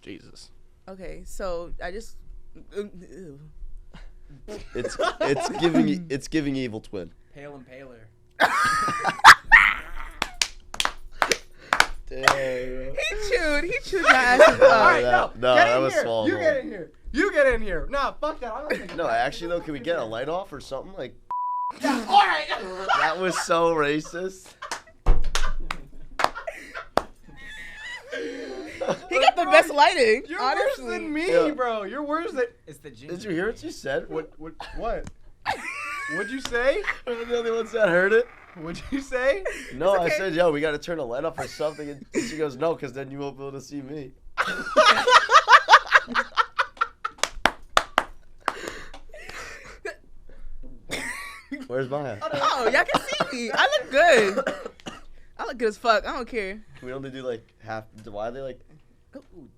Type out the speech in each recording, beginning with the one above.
Jesus. Okay, so I just. Ew. It's giving evil twin. Pale and paler. Damn. He chewed my ass up. All right, no, get that in was here. swallowable. You get in here. You get in here. Nah, fuck that. I'm not taking No, actually though, can we get a light off or something? Like, Yeah, all right. that was so racist. He got the best lighting. You're honestly. worse than me, Yeah. bro. You're worse than. It's the ginger. Did you hear what she said? What? What'd you say? Are the only ones that heard it? What'd you say? No, okay. I said, yo, we got to turn the light off or something. And she goes, no, because then you won't be able to see me. Where's Maya? Oh, y'all can see me. I look good. I look good as fuck. I don't care. Can we only do like half? Why are they like? Ooh.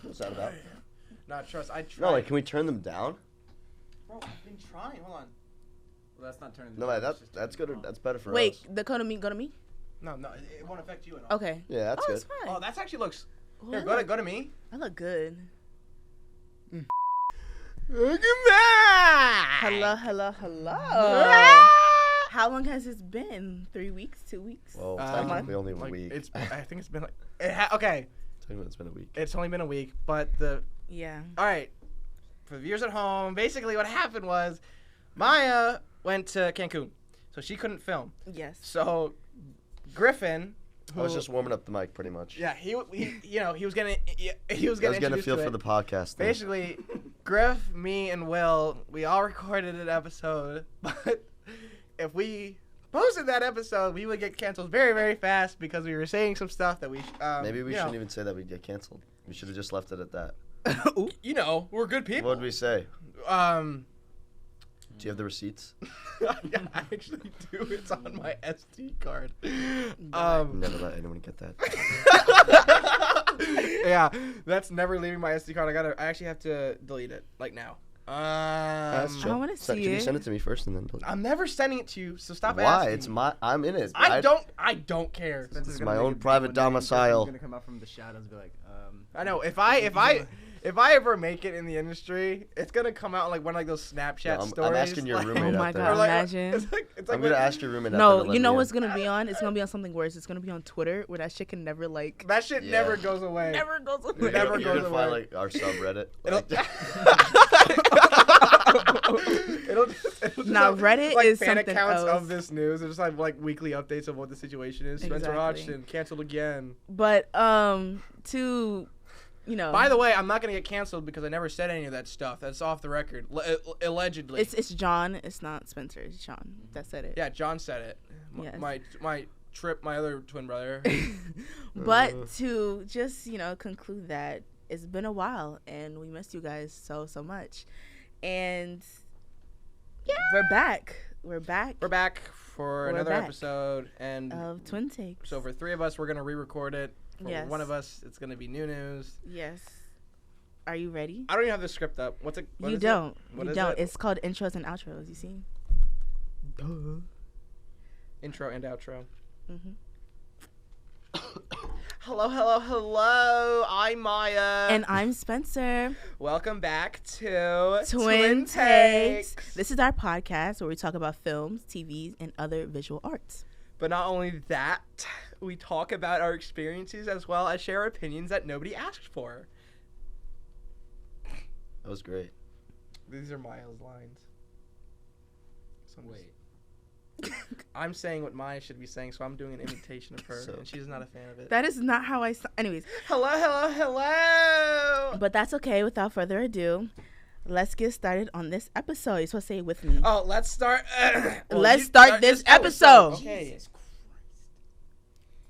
What's that about? Nah, trust. I tried. No, like, can we turn them down? Bro, I've been trying. Hold on. Well, that's not turning. No, that's good. That's better for Wait, us. the code of me, go to me? No, it won't affect you at all. Okay. Yeah, that's oh, good. it's fine. Oh, that's actually looks. Well, Here, I go to me. I look good. Look at that. Hello. How long has this been? 3 weeks? 2 weeks? Well, month? technically only a Like, week. I think it's been like. Okay, Technically it's been a week. it's only been a week, but Yeah. all right. For the viewers at home, basically what happened was, Maya went to Cancun, so she couldn't film. Yes. So, Griffin. I was just warming up the mic, pretty much. Yeah, he was getting I was getting a introduced feel to for it. the podcast. Thing. Basically, Griff, me, and Will, we all recorded an episode, but if we posted that episode, we would get canceled very, very fast because we were saying some stuff that we. Maybe we shouldn't even say that we'd get canceled. We should have just left it at that. You know, we're good people. What did we say? Do you have the receipts? Yeah, I actually do. It's on my SD card. Never let anyone get that. Yeah, that's never leaving my SD card. I actually have to delete it, like now. That's I chill. wanna see Can you it. send it to me first and then? Delete it? I'm never sending it to you, so stop Why? asking. I'm in it. I don't care. It's my own private domicile. I'm gonna come out from the shadows and be like, I know if I ever make it in the industry, it's gonna come out like one of like those Snapchat I'm stories. asking your like, roommate Oh my out there. God, or like, imagine. It's like I'm gonna ask your roommate. out there No, to let you know me what's in. gonna be on? It's gonna be on something worse. It's gonna be on Twitter, where that shit can never like. that shit Yeah. never goes away. Never goes You're away. never gonna- you're goes gonna find away. like our subreddit. It'll, it'll just Nah, have, Reddit like, is fan something accounts else. of this news. There's just like weekly updates of what the situation is. Spencer Exactly. Hodgson canceled again. But to, you know. By the way, I'm not gonna get canceled because I never said any of that stuff. That's off the record. Allegedly. It's John. It's not Spencer. It's John that said it. Yeah, John said it. Yes. My other twin brother. But to just conclude that it's been a while and we missed you guys so much, and we're back. We're back We're back for another episode, and of Twin Takes. so for 3 of us, we're gonna re-record it. For Yes. one of us, it's gonna be new news. Yes. Are you ready? I don't even have the script up. What You is don't. It? What You is don't. it? It's called intros and outros. You see? Intro and outro. Mhm. Hello. I'm Maya. And I'm Spencer. welcome back to Twin Takes. This is our podcast where we talk about films, TVs, and other visual arts. But not only that, we talk about our experiences as well as share opinions that nobody asked for. That was great. These are Maya's lines. wait. I'm saying what Maya should be saying, so I'm doing an imitation of her, So- and she's not a fan of it. That is not how I. Anyways, Hello. but that's okay. Without further ado, let's get started on this episode. You're supposed to say it with me. Oh, let's start. Let's start this episode. Okay.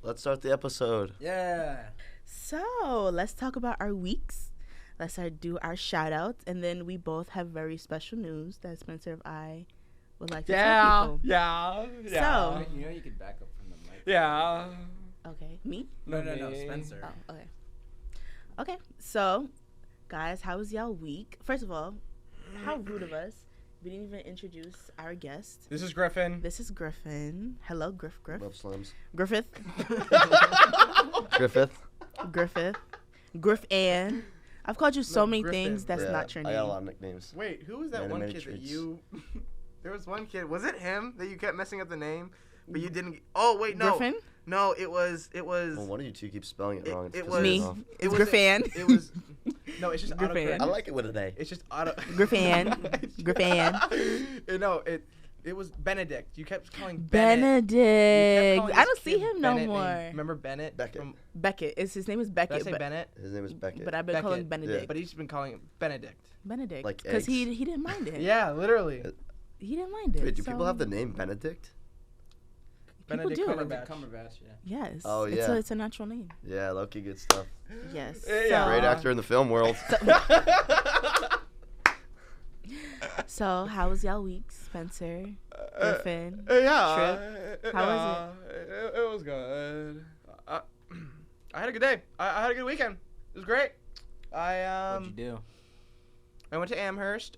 Let's start the episode. Yeah. So let's talk about our weeks. Let's do our shout outs, and then we both have very special news that Spencer and I would like to tell people. Yeah. So- You know you could back up from the mic. Yeah. Okay, me? No, Me. Spencer. Oh, okay. Okay, so guys, how was y'all week? First of all, how rude of us. We didn't even introduce our guest. This is Griffin. This is Griffin. Hello, Griff. Love slims. Griffith. Griffith. Griffith. Griffin. I've called you so No, many Griffin. things that's Yeah, not your I got a name. lot of nicknames. Wait, who was that one Animated kid that treats. you? There was one kid. Was it him that you kept messing up the name, but you didn't? Oh wait, no. Griffin? No, it was. Well, one of you two keeps spelling it wrong. It pisses was Me. off. It's wasn't- Griffin. It was. No, it's just Griffin. I autocorrect. like it with an A. It's just auto. Griffin. Griffin. No, it was Benedict. You kept calling Bennett. You kept Benedict. calling I this don't see kid him no Bennett more. named- Remember Bennett? Beckett. Beckett. His name is Did I Beckett. say Bennett? His name is Beckett. But I've been calling Beckett. Benedict. But he's been calling him Benedict. Benedict. Like Because eggs. he didn't mind it. Yeah, literally. He didn't mind it. Wait, do so people have the name Benedict? Benedict do. Cumberbatch. Cumberbatch, yeah. Yes. Oh, It's yeah. it's a natural name. Yeah, low-key good stuff. Yes. Yeah. Great actor in the film world. So, how was y'all week, Spencer? Griffin? Yeah. How was It was good. I had a good day. I had a good weekend. It was great. What'd you do? I went to Amherst.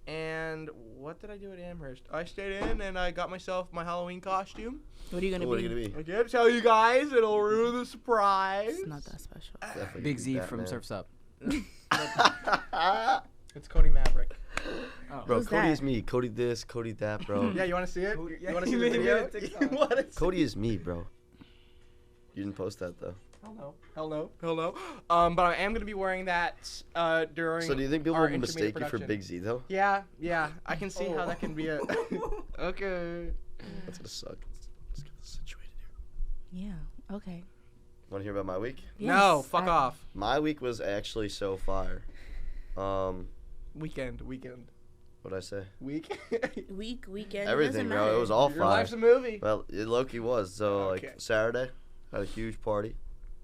And what did I do at Amherst? I stayed in and I got myself my Halloween costume. What are you gonna What are be? you gonna be? I can't tell you guys. It'll ruin the surprise. It's not that special. Definitely Big be Z from Batman. Surf's Up. It's Cody Maverick. Oh. Bro, Who's Cody that? is me. Cody this, Cody that, bro. Yeah, you want to see it? Cody- You want to see You the made video? a TikTok. You wanna see- Cody is me, bro. You didn't post that though. Hell no. But I am gonna be wearing that during. So do you think people our will mistake you for intermediate Big Z though? Yeah. I can see how that can be a. Okay. That's gonna suck. Let's get this situated here. Yeah. Okay. Want to hear about my week? No, Yes, fuck I- off. My week was actually so fire. Weekend. What'd I say? Week. Weekend. Everything, it doesn't bro. It matter. was all Your fire. life's a movie. Well, it low-key was. So Okay. like Saturday, had a huge party.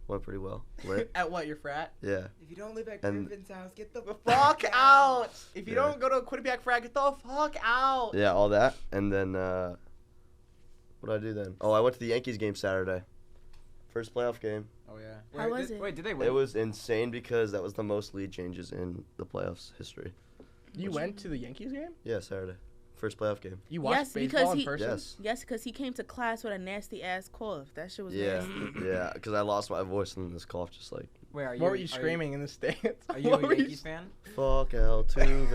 Went pretty well. Lit. At what, your frat? Yeah. If you don't live at And- Griffin's house, get the Fuck out! If you Yeah. don't go to a Quinnipiac frat, get the fuck out! Yeah, all that. And then what did I do then? Oh, I went to the Yankees game Saturday. First playoff game. Oh yeah. How was it? Wait, did they win? It was insane because that was the most lead changes in the playoffs history. You went to the Yankees game? Yeah, Saturday. First playoff game. You watched Yes, baseball because in he- person? Yes. Yes, because he came to class with a nasty ass cough. That shit was Yeah, nasty. yeah. Because I lost my voice and this cough just like Wait, are you? What were you screaming in the stands? Are you What a were Yankees fan? fuck Altuve.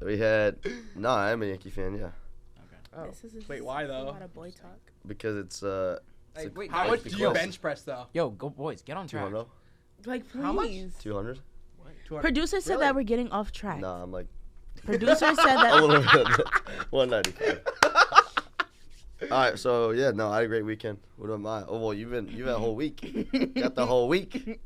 We had I'm a Yankee fan. Yeah, Oh. This is Wait, why a though? lot of boy talk. because it's Hey, wait, How guys, much be do you close. bench press though? Yo, go boys, get on track. 200. Like, please. How much? 200. 200. Producer said Really? that we're getting off track. Nah, I'm like Producer said a that. little bit. 195. All right, so yeah, no, I had a great weekend. What am I? Oh well, you've had a whole week. Got the whole week.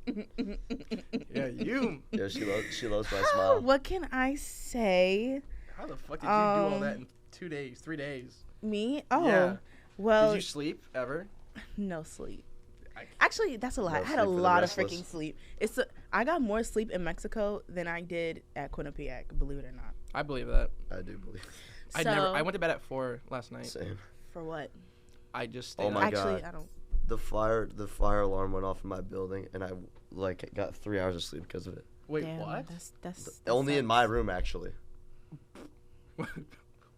Yeah, you. Yeah, she loves my smile. What can I say? How the fuck did you do all that in 2 days, 3 days? Me? Oh, Yeah. well, Did you sleep ever? no sleep. I- Actually, that's a lie. No I had a sleep for the lot of restless. freaking sleep. I got more sleep in Mexico than I did at Quinnipiac, believe it or not. I believe that. I do believe. I went to bed at 4 last night. Same. For what? I just stayed Oh up. my Actually, God. I don't. The fire alarm went off in my building, and I like got 3 hours of sleep because of it. Wait, Damn, what? That's Only in my room, actually.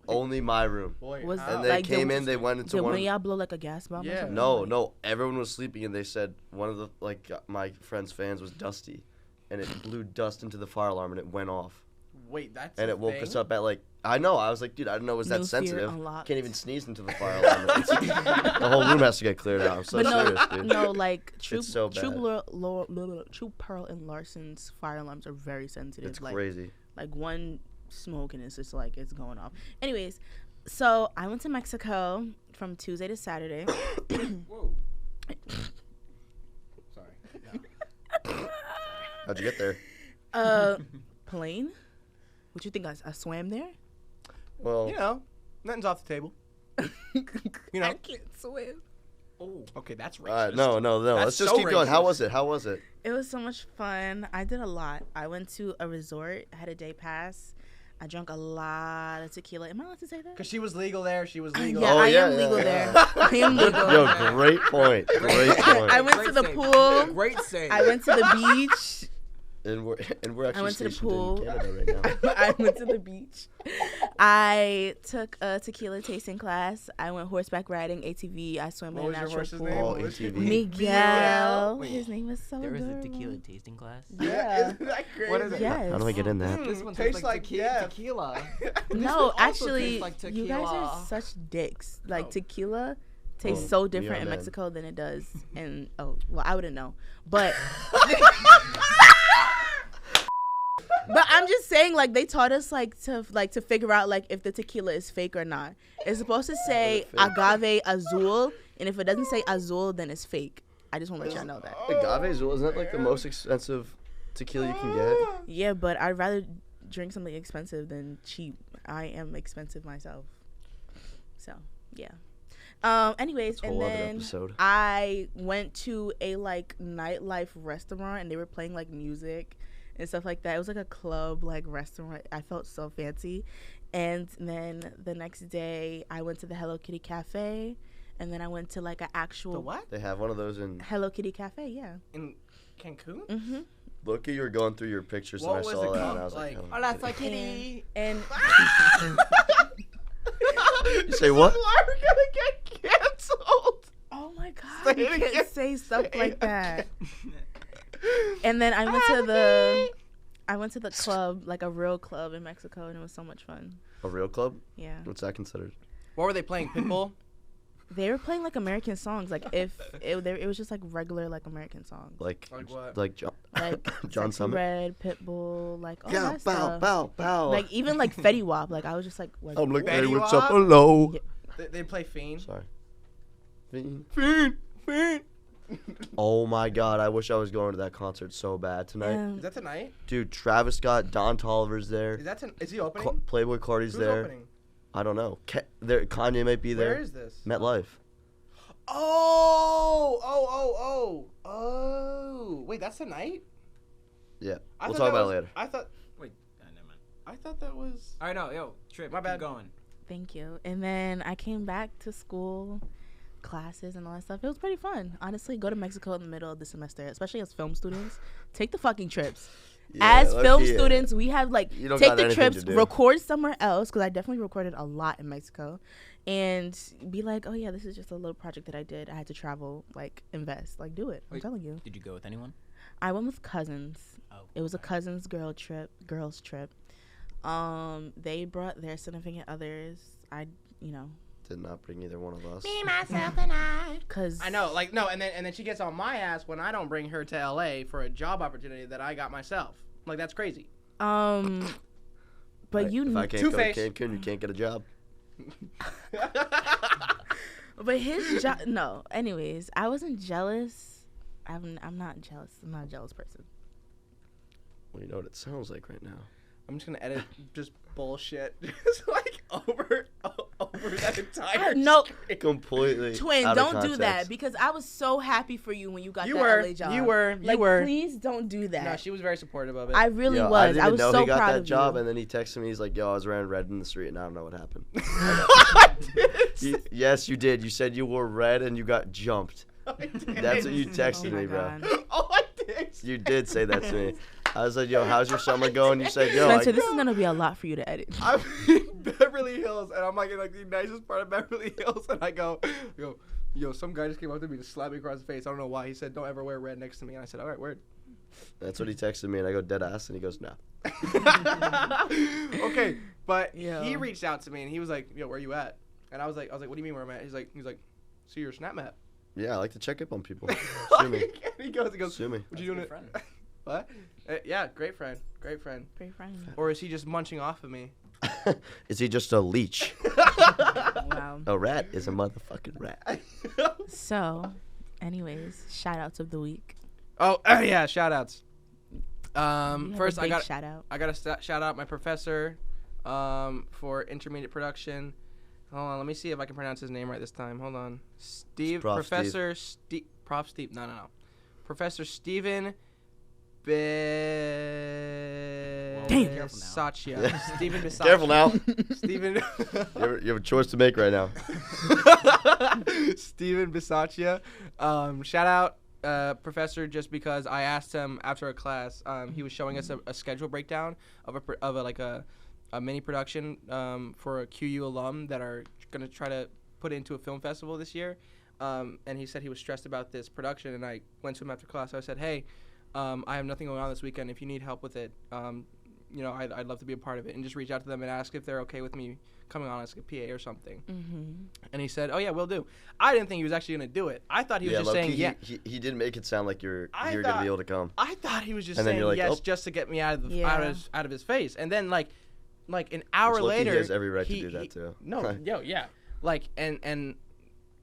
Only my room. Boy, Was- how? And they Like, came there in. They went into Did one. one Of of y'all blow like a gas bomb? Yeah. Or something? no. Everyone was sleeping, and they said one of the my friend's fans was dusty, and it blew dust into the fire alarm, and it went off, Wait, that's and a it woke thing? us up at I know. I was like, dude, I didn't know it was that New fear sensitive. unlocked. Can't even sneeze into the fire alarm. The whole room has to get cleared out. I'm so But serious, dude. no, like True, so True, bad. True Pearl and Larson's fire alarms are very sensitive. It's like, crazy. Like one smoke and it's just like it's going off. Anyways, so I went to Mexico from Tuesday to Saturday. Whoa. Sorry. How'd you get there? Plane. What you think? I swam there? Well, You know, nothing's off the table. You know. I can't swim. Oh. Okay, that's racist. all right, no. That's Let's just so keep going. How racist. was it? It was so much fun. I did a lot. I went to a resort. I had a day pass. I drank a lot of tequila. Am I allowed to say that? Because she was legal there. She was legal. Yeah, Oh, I yeah, am yeah, legal yeah. there. I am legal. Yo, great point. Great point. I went to the save. pool. Great save. I went to the beach. And we're actually went to the stationed pool. in Canada right now. I went to the beach. I took a tequila tasting class. I went horseback riding, ATV. I swam What in a was your natural horse's pool. name? Oh, What was ATV. Miguel. Wait, His name was so There was a adorable. tequila tasting class. Yeah. Isn't that crazy? What is it? Yes. How do I get in that? This one tastes tastes like death. tequila. No, also actually, tastes like you guys are tequila. such dicks. Like Oh. tequila tastes Oh, so we different are in men. Mexico than it does in I wouldn't know. But but I'm just saying, like, they taught us to figure out like if the tequila is fake or not. It's supposed to say agave azul, and if it doesn't say azul, then it's fake. I just want to let y'all know that. Agave Azul, isn't that like the most expensive tequila you can get? Yeah, but I'd rather drink something expensive than cheap. I am expensive myself. So, yeah. Anyways, That's a and whole other then episode. I went to a like nightlife restaurant and they were playing like music and stuff like that. It was like a club like restaurant. I felt so fancy. And then the next day I went to the Hello Kitty Cafe, and then I went to like an actual The what? They have one of those in. Hello Kitty Cafe, yeah. In Cancun? Mm-hmm. Look, you were going through your pictures What and I was saw it that called? and I was Like, like, oh, Hola, shit. soy Kitty. And You say what? Why are we gonna get canceled? oh my god, Say you it can't again. say stuff Say like it that. And then I went to the club, like a real club in Mexico, and it was so much fun. A real club? Yeah. What's that considered? What were they playing? Pitbull? They were playing like American songs, like if it was just like regular like American songs, Like what? like John, like John Sexy Summit? Red, Pitbull, like all Yeah, that bow, stuff. bow, bow. Like even like Fetty Wap, like I was just like I'm like, Betty hey, what's Wap? up? Hello. Yeah. They play Fiend. Sorry. Fiend. Oh my god, I wish I was going to that concert so bad tonight. Is that tonight? Dude, Travis Scott, Don Tolliver's there. Is he opening? Playboy Cardi's Who's there. opening? I don't know. Kanye might be there. Where is this? MetLife. Oh. Wait, that's tonight? Yeah. I We'll thought talk that about it was- later. I thought Wait, never mind. that was. All right, no, yo, Trip, My bad. keep going. Thank you. And then I came back to school, classes and all that stuff. It was pretty fun. Honestly, go to Mexico in the middle of the semester, especially as film students. Take the fucking trips. As low film key, yeah. students, we have like You don't take got the anything trips, to do. record somewhere else because I definitely recorded a lot in Mexico, and be like, oh yeah, this is just a little project that I did. I had to travel, like invest, like do it. I'm Wait. telling you. Did you go with anyone? I went with cousins. Oh, It was a cousins girls trip. They brought their significant others. Did not bring either one of us. myself, and I. Cause I know, like no, and then she gets on my ass when I don't bring her to LA for a job opportunity that I got myself. Like that's crazy. But you. If I can't go to Two-Face. Cancun, you can't get a job. But his job. No. Anyways, I wasn't jealous. I'm not jealous. I'm not a jealous person. Well, you know what it sounds like right now. I'm just gonna edit just bullshit, just like over that entire. No. script. Completely. Twin, out of don't do that context. because I was so happy for you when you got You that were, LA job. you were. Like, please don't do that. No, she was very supportive of it. I really Yo, was. I didn't even was know so he got proud that of job, you. and then he texted me. He's like, "Yo, I was wearing red in the street, and I don't know what happened." did. Yes, you did. You said you wore red, and you got jumped. I did. That's what you Oh texted my me, bro. God. Oh, I did. You did say that to me. I was like, "Yo, how's your summer going?" You said, "Yo, Spencer, I, this is gonna be a lot for you to edit. I'm in Beverly Hills, and I'm like in like the nicest part of Beverly Hills, and I go, yo, some guy just came up to me to slap me across the face. I don't know why. He said, "Don't ever wear red next to me." And I said, "All right, word." That's what he texted me, and I go dead ass, and he goes, "No." Okay, but Yo. he reached out to me and he was like, "Yo, where you at?" And I was like, "What do you mean where I'm at?" He's like, "See your snap map." Yeah, I like to check up on people. Sue me. And he goes, Sue me. "What you doing?" Friend. What? Yeah, great friend. Great friend. Or is he just munching off of me? Is he just a leech? Wow. A rat is a motherfucking rat. So, anyways, shout outs of the week. Oh yeah, shout outs. You have First a I big got shout out. shout out my professor for intermediate production. Hold on, let me see if I can pronounce his name right this time. Hold on. Professor Steve. Prof Steve. No. Professor Stephen Bisaccia. Yeah. Stephen Bisaccia. Careful now. Stephen. You have a choice to make right now. Stephen Bisaccia. Shout out. professor just because I asked him after a class. He was showing us a schedule breakdown of a mini production for a QU alum that are gonna try to put into a film festival this year. And he said he was stressed about this production, and I went to him after class. I said, hey, I have nothing going on this weekend. If you need help with it, I'd love to be a part of it, and just reach out to them and ask if they're okay with me coming on as a PA or something. And he said, oh yeah, we'll do. I didn't think he was actually going to do it. I thought he was just saying he didn't make it sound like you're going to be able to come. I thought he was just saying yes just to get me out of his face. And then like an hour later, he has every right to do that too. Like and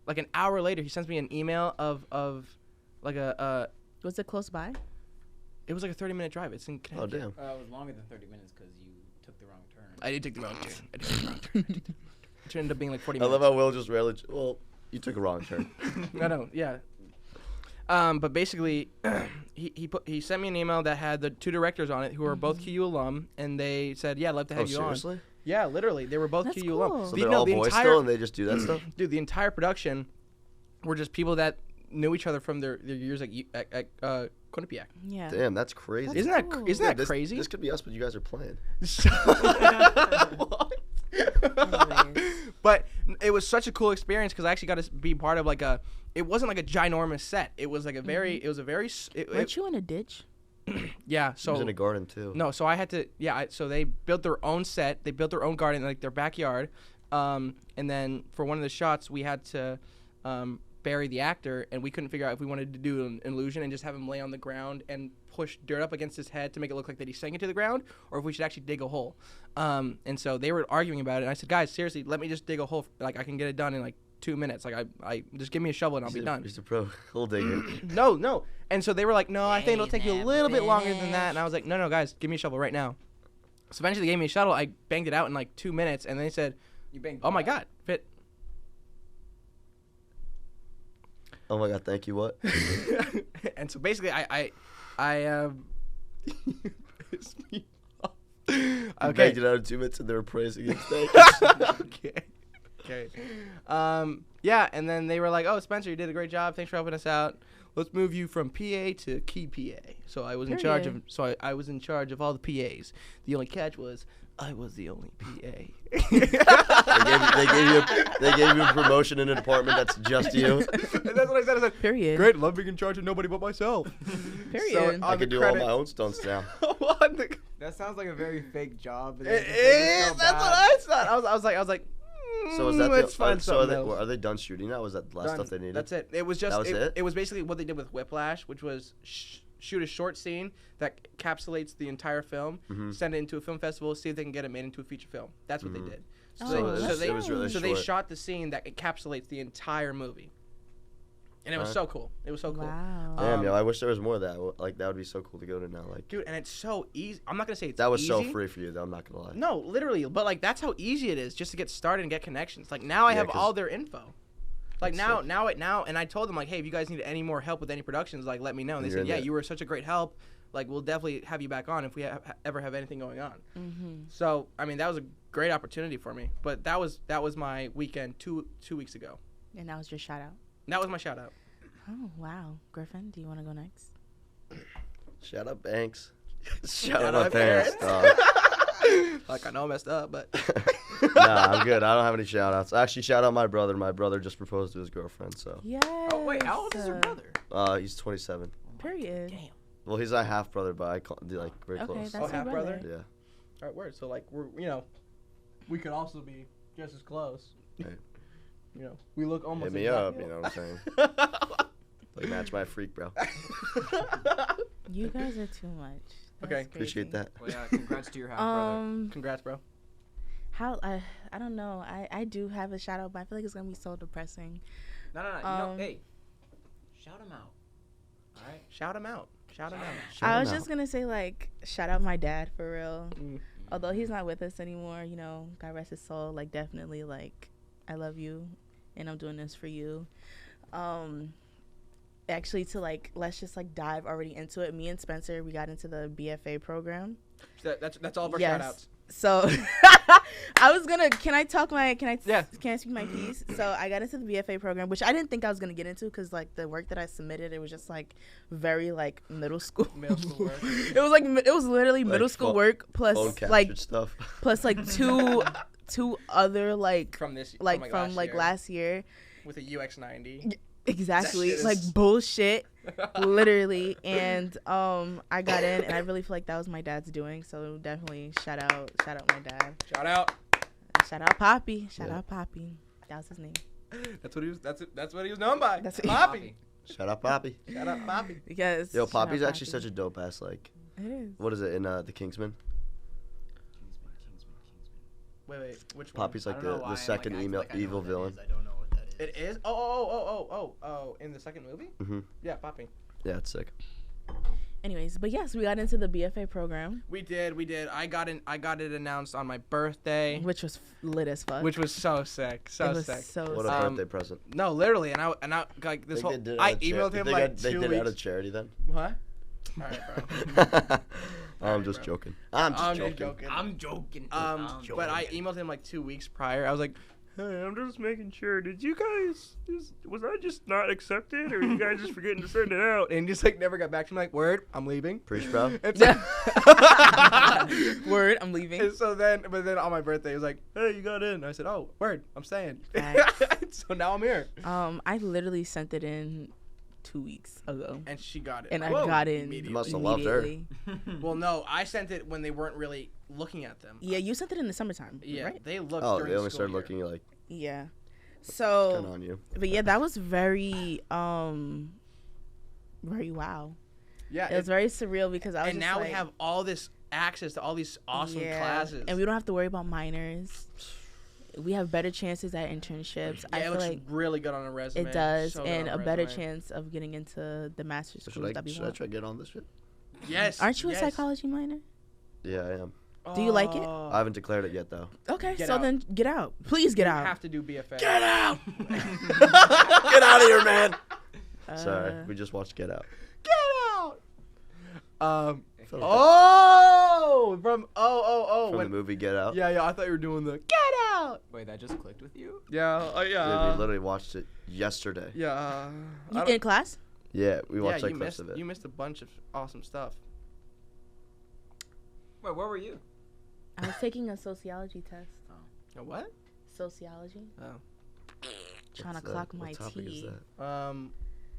like an hour later, he sends me an email of like a Was it close by? It was like a 30-minute drive. It's in Connecticut. Oh, damn. It was longer than 30 minutes because you took the wrong turn. I did take the wrong turn. It ended up being like 40 I minutes. love how Will just rarely. Well, you took a wrong turn. No, yeah. But basically, he sent me an email that had the two directors on it who are both QU alum, and they said, yeah, I'd love to have you seriously? on. Yeah, literally. They were both That's QU cool. alum. So they're all boys still, and they just do that stuff? Dude, the entire production were just people that knew each other from their years at Quinnipiac. Yeah. Damn, that's crazy. Isn't that cool. isn't that this, crazy? This could be us, but you guys are playing. But it was such a cool experience because I actually got to be part of it wasn't like a ginormous set. It was like a very, Weren't you in a ditch? Yeah. He So was in a garden too. no, so I had to, so they built their own set. They built their own garden, like their backyard. And then for one of the shots, we had to bury the actor, and we couldn't figure out if we wanted to do an illusion and just have him lay on the ground and push dirt up against his head to make it look like that he sank into the ground, or if we should actually dig a hole. And so they were arguing about it, and I said, guys, seriously, let me just dig a hole. Like, I can get it done in like 2 minutes. Like, I just give me a shovel and I'll be done. He's a pro. Hole digger. No. And so they were like, no, I think it'll take you a little bit longer than that. And I was like, no, guys, give me a shovel right now. So eventually they gave me a shovel. I banged it out in like 2 minutes, and they said, You banged oh my God, fit. Oh my God, thank you. What? And so basically, I pissed me off. You Okay. banged it out in 2 minutes, and they were praising it. Thank you. Okay. Yeah, and then they were like, "Oh, Spencer, you did a great job. Thanks for helping us out. Let's move you from PA to key PA." So I was in charge of. So I was in charge of all the PAs. The only catch was I was the only PA. They gave you a promotion in a department that's just you. And that's what I said. I said, Period. Great, love being in charge of nobody but myself. Period. So I could do all my own stunts now. That sounds like a very fake job. It is. That's what I thought. I was like. So is that let's find so something else. are they done shooting now? Was that the last stuff they needed? That's it. It was just. That was it? It was basically what they did with Whiplash, which was shoot a short scene that encapsulates the entire film, send it into a film festival, see if they can get it made into a feature film. That's what they did. It was really so they short. shot the scene that encapsulates the entire movie, and it was so cool. It was so cool. Wow. Damn, yo, I wish there was more of that. Like, that would be so cool to go to now. Like, Dude, and it's so easy. I'm not gonna say it's that was easy. so free for you, though. I'm not gonna lie. No, literally, but like that's how easy it is just to get started and get connections. Like now I have 'cause all their info. Like that's now, and I told them like, hey, if you guys need any more help with any productions, like let me know. And they You're said, in yeah, there. you were such a great help. Like we'll definitely have you back on if we ever have anything going on. Mm-hmm. So I mean that was a great opportunity for me. But that was my weekend two weeks ago. And that was your shout out. That was my shout out. Oh wow, Griffin, do you want to go next? Shout out Banks. Shout out out my my parents. parents. Like I know I messed up, but Nah, I'm good. I don't have any shout outs. Actually, shout out my brother. My brother just proposed to his girlfriend, so. Yes. oh wait, how old is your brother? He's 27. Period. Damn. Well, he's my half brother, but I call like very Okay, close. that's your half brother? brother. Yeah. All right, word. So like we're we could also be just as close. Right. We look almost. Hit me up, you know what I'm saying? Like, match my freak, bro. You guys are too much. That's Okay. Appreciate crazy. that. Well, yeah, congrats to your half brother. Congrats, bro. How I don't know. I do have a shout out, but I feel like it's gonna be so depressing. No. Hey, shout him out. All right. Shout him out. Shout him out. I was just gonna say like shout out my dad for real. Mm. Although he's not with us anymore, God rest his soul. Like definitely like I love you, and I'm doing this for you. Actually, to like let's just like dive already into it. Me and Spencer, we got into the BFA program. So that's all of our Yes. shout outs. So I was gonna. Can I speak my piece? So I got into the BFA program, which I didn't think I was gonna get into because like the work that I submitted, it was just like very like middle school. Middle school work. it was literally Like middle school work plus like stuff. plus like two other like From this, from last year. with a UX90. Exactly, That shit like is- bullshit, literally. And I got in, and I really feel like that was my dad's doing. So definitely shout out my dad. Shout out. Shout out Poppy. Shout out Poppy. That was his name. That's what he was. That's what he was known by. That's Poppy. Shout out Poppy. Shout out Poppy. Because Yo, shout Poppy's out actually Poppy. such a dope ass like. It is. What is it in the Kingsman? Wait. Which one? Poppy's like the second evil villain. I don't know what that is. It is. Oh! In the second movie? Mhm. Yeah, Poppy. Yeah, it's sick. Anyways, but yes, we got into the BFA program, We did. I got it announced on my birthday, which was lit as fuck. which was so sick. it So was sick. so What a sick. birthday present. No, literally, and I like this whole. I emailed him like They 2 did it out weeks. of charity then. What? All right, bro. I'm just joking. I'm just joking. I'm joking. But I emailed him like 2 weeks prior. I was like, "Hey, I'm just making sure. Did you guys? Was I just not accepted, or you guys just forgetting to send it out?" And just like never got back to me. Like, word, I'm leaving. Preach, bro. And so, Word, I'm leaving. and so then on my birthday, he was like, "Hey, you got in." I said, "Oh, word, I'm staying." Facts. So now I'm here. I literally sent it in 2 weeks ago, And she got it. and I Whoa. got it Immediately. You must have loved her. immediately. Well, no, I sent it when they weren't really looking at them. Yeah, you sent it in the summertime, Yeah, right? they looked. Oh, during they only school started year. looking like Yeah. kind of So, on you. but yeah, that was very wow. Yeah, It was very surreal because I was and just now like, we have all this access to all these awesome yeah, classes. and we don't have to worry about minors. We have better chances at internships. Yeah, I it feel looks like really good on a resume. it does, So good and on a better resume. chance of getting into the master's So schools that we should I want. try to get on this shit? Yes. Aren't you a yes. psychology minor? Yeah, I am. Do you like it? Oh. I haven't declared it yet though. Okay, Get so out. then get out. Please get You out. have to do BFA. Get out! Get out of here, man. Sorry, Uh, we just watched Get Out. Get out. From From the when, movie Get Out. yeah. I thought you were doing the get out. Wait, that just clicked with you? Yeah. Yeah, we literally watched it yesterday. Yeah. you in class? Yeah, we watched yeah, like you clips missed. of it. You missed a bunch of awesome stuff. Wait, where were you? I was taking a sociology test. A what? Sociology. Oh. Trying to What's clock what my topic is tea. that?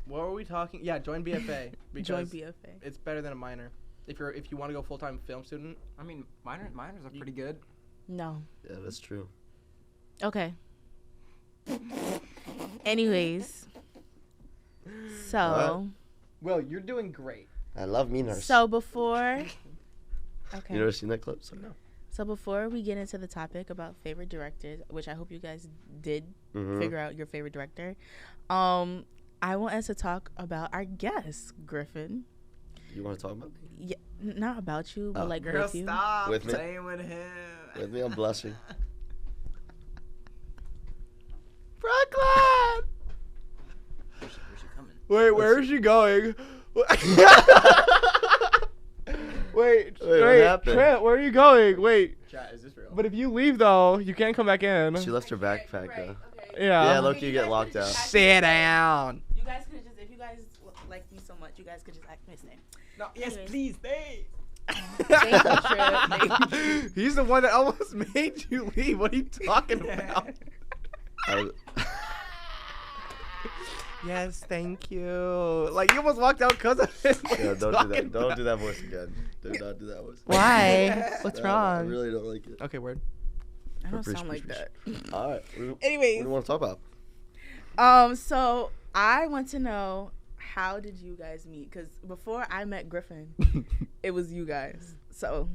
What were we talking? Yeah, join BFA because Join BFA. it's better than a minor. If you want to go full time film student. I mean, minors are pretty good. No. Yeah, that's true. Okay. Anyways. So. Alright. Well, you're doing great. I love Meaners. So before. Okay. You never seen that clip? Sorry. No. So before we get into the topic about favorite directors, which I hope you guys did Mhm. figure out your favorite director, I want us to talk about our guest, Griffin. You want to talk about me? Yeah, not about you, but Oh. like Girl, with you. stop With me? playing with him. With me, I'm blushing. Brooklyn. Where's she coming? Wait, where is she going? Wait, what happened? Trent, where are you going? Wait, Chat, is this real? but if you leave though, you can't come back in. She left her backpack though. Yeah. Yeah, look, you get locked out. Sit down. You guys could just, if you guys like me so much, you guys could just act me stay. No, Yes, Anyways. please, stay. Thank you, Trent. Thank you. He's the one that almost made you leave. What are you talking about? Yes, thank you. Like you almost walked out because of it. What are Yeah, you don't do talking that. Don't about? do that voice again. Do not do that voice. Why? What's No, I wrong? really don't like it. Okay, word. I don't Preach, sound preach, like preach. that. All right. What Anyways, do you want to talk about? So I want to know, how did you guys meet? Because before I met Griffin, it was you guys. So,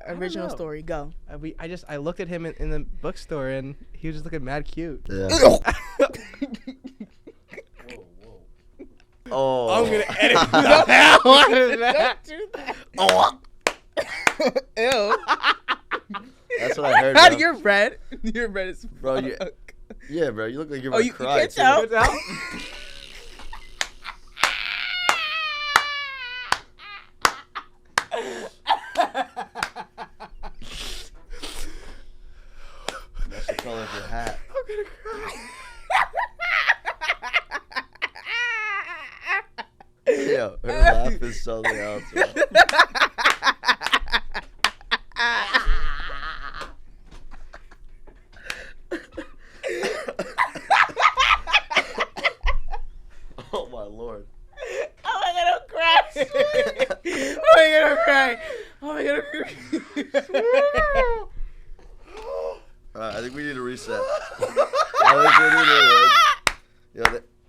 don't original know. story, go. I looked at him in the bookstore and he was just looking mad cute. Yeah. Whoa, whoa. Oh. I'm gonna edit the hell out of that. Don't do that. Oh. Ew. That's what I heard. Bro. Your bread. Your bread is Bro, you- fuck. Yeah, bro. You look like you're Oh, about to you cry. can't too. tell? Get out. your hat. I'm gonna cry. Yo, her laugh is something else. Bro. Oh my lord. Oh my god, I'm crying. Oh my god, I'm crying. Oh my god, I'm crying. Alright, I think we need to reset. Yo,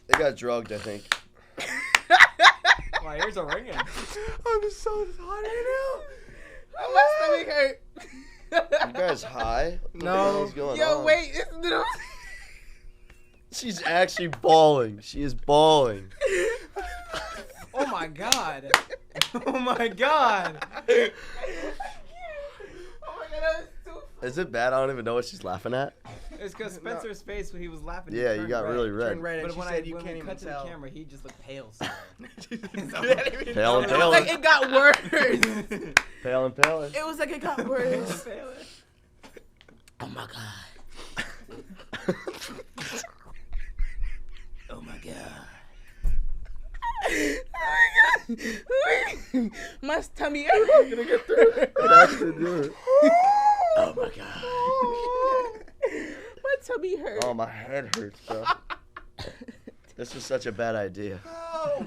they got drugged, I think. My ears are ringing. I'm just so hot right Oh, my stomach hurt. You guys high? What the No. hell is going Yo, on? wait. It's no. She's actually bawling. She is bawling. Oh my god. Oh my god. Oh my god, that was too. Is it bad? I don't even know what she's laughing at. It's because Spencer's face when he was laughing. Yeah, he you turned got red. really red. Turn red, and But she when said you when can't we even cut to tell. the camera, he just looked pale. So. Pale and It was paler. like it got worse. Pale and paler. It was like it got worse. Oh my god. Oh my god. My tummy. I'm not gonna get through it. Oh my god. My tummy hurt. Oh, my head hurts, bro. This is such a bad idea. How?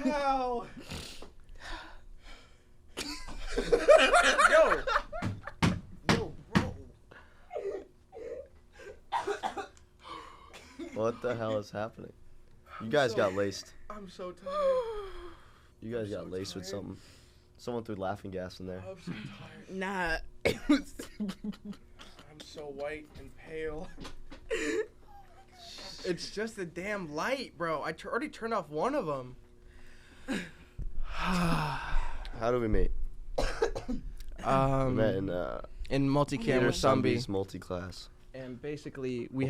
How? Yo. Yo, bro. What the hell is happening? You guys got laced. I'm so tired. You guys got so laced with tired. something. Someone threw laughing gas in there. I'm so tired. Nah. It was. I'm so white and pale. It's just the damn light, bro. I already turned off one of them. How do we meet? We met in multicam with Sombi's Sumbi, multi-class. and basically we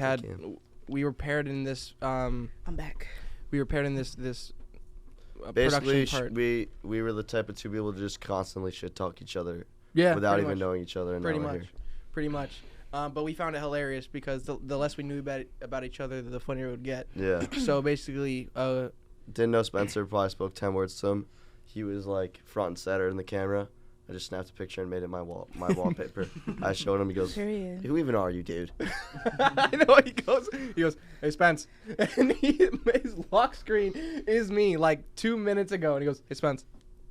were paired in this I'm back. we were paired in this Basically, production part. we were the type of two people to just constantly shit talk each other Yeah, without pretty even much. knowing each other. And Pretty now we're much, here. pretty much. But we found it hilarious because the less we knew about each other, the funnier it would get. Yeah. So basically, Didn't know Spencer. Probably spoke 10 words to him. He was like front and center in the camera. I just snapped a picture and made it my wallpaper. I showed him. He goes, Period. "Who even are you, dude?" I know he goes, "Hey Spence," and his lock screen is me like 2 minutes ago, and he goes, "Hey Spence,"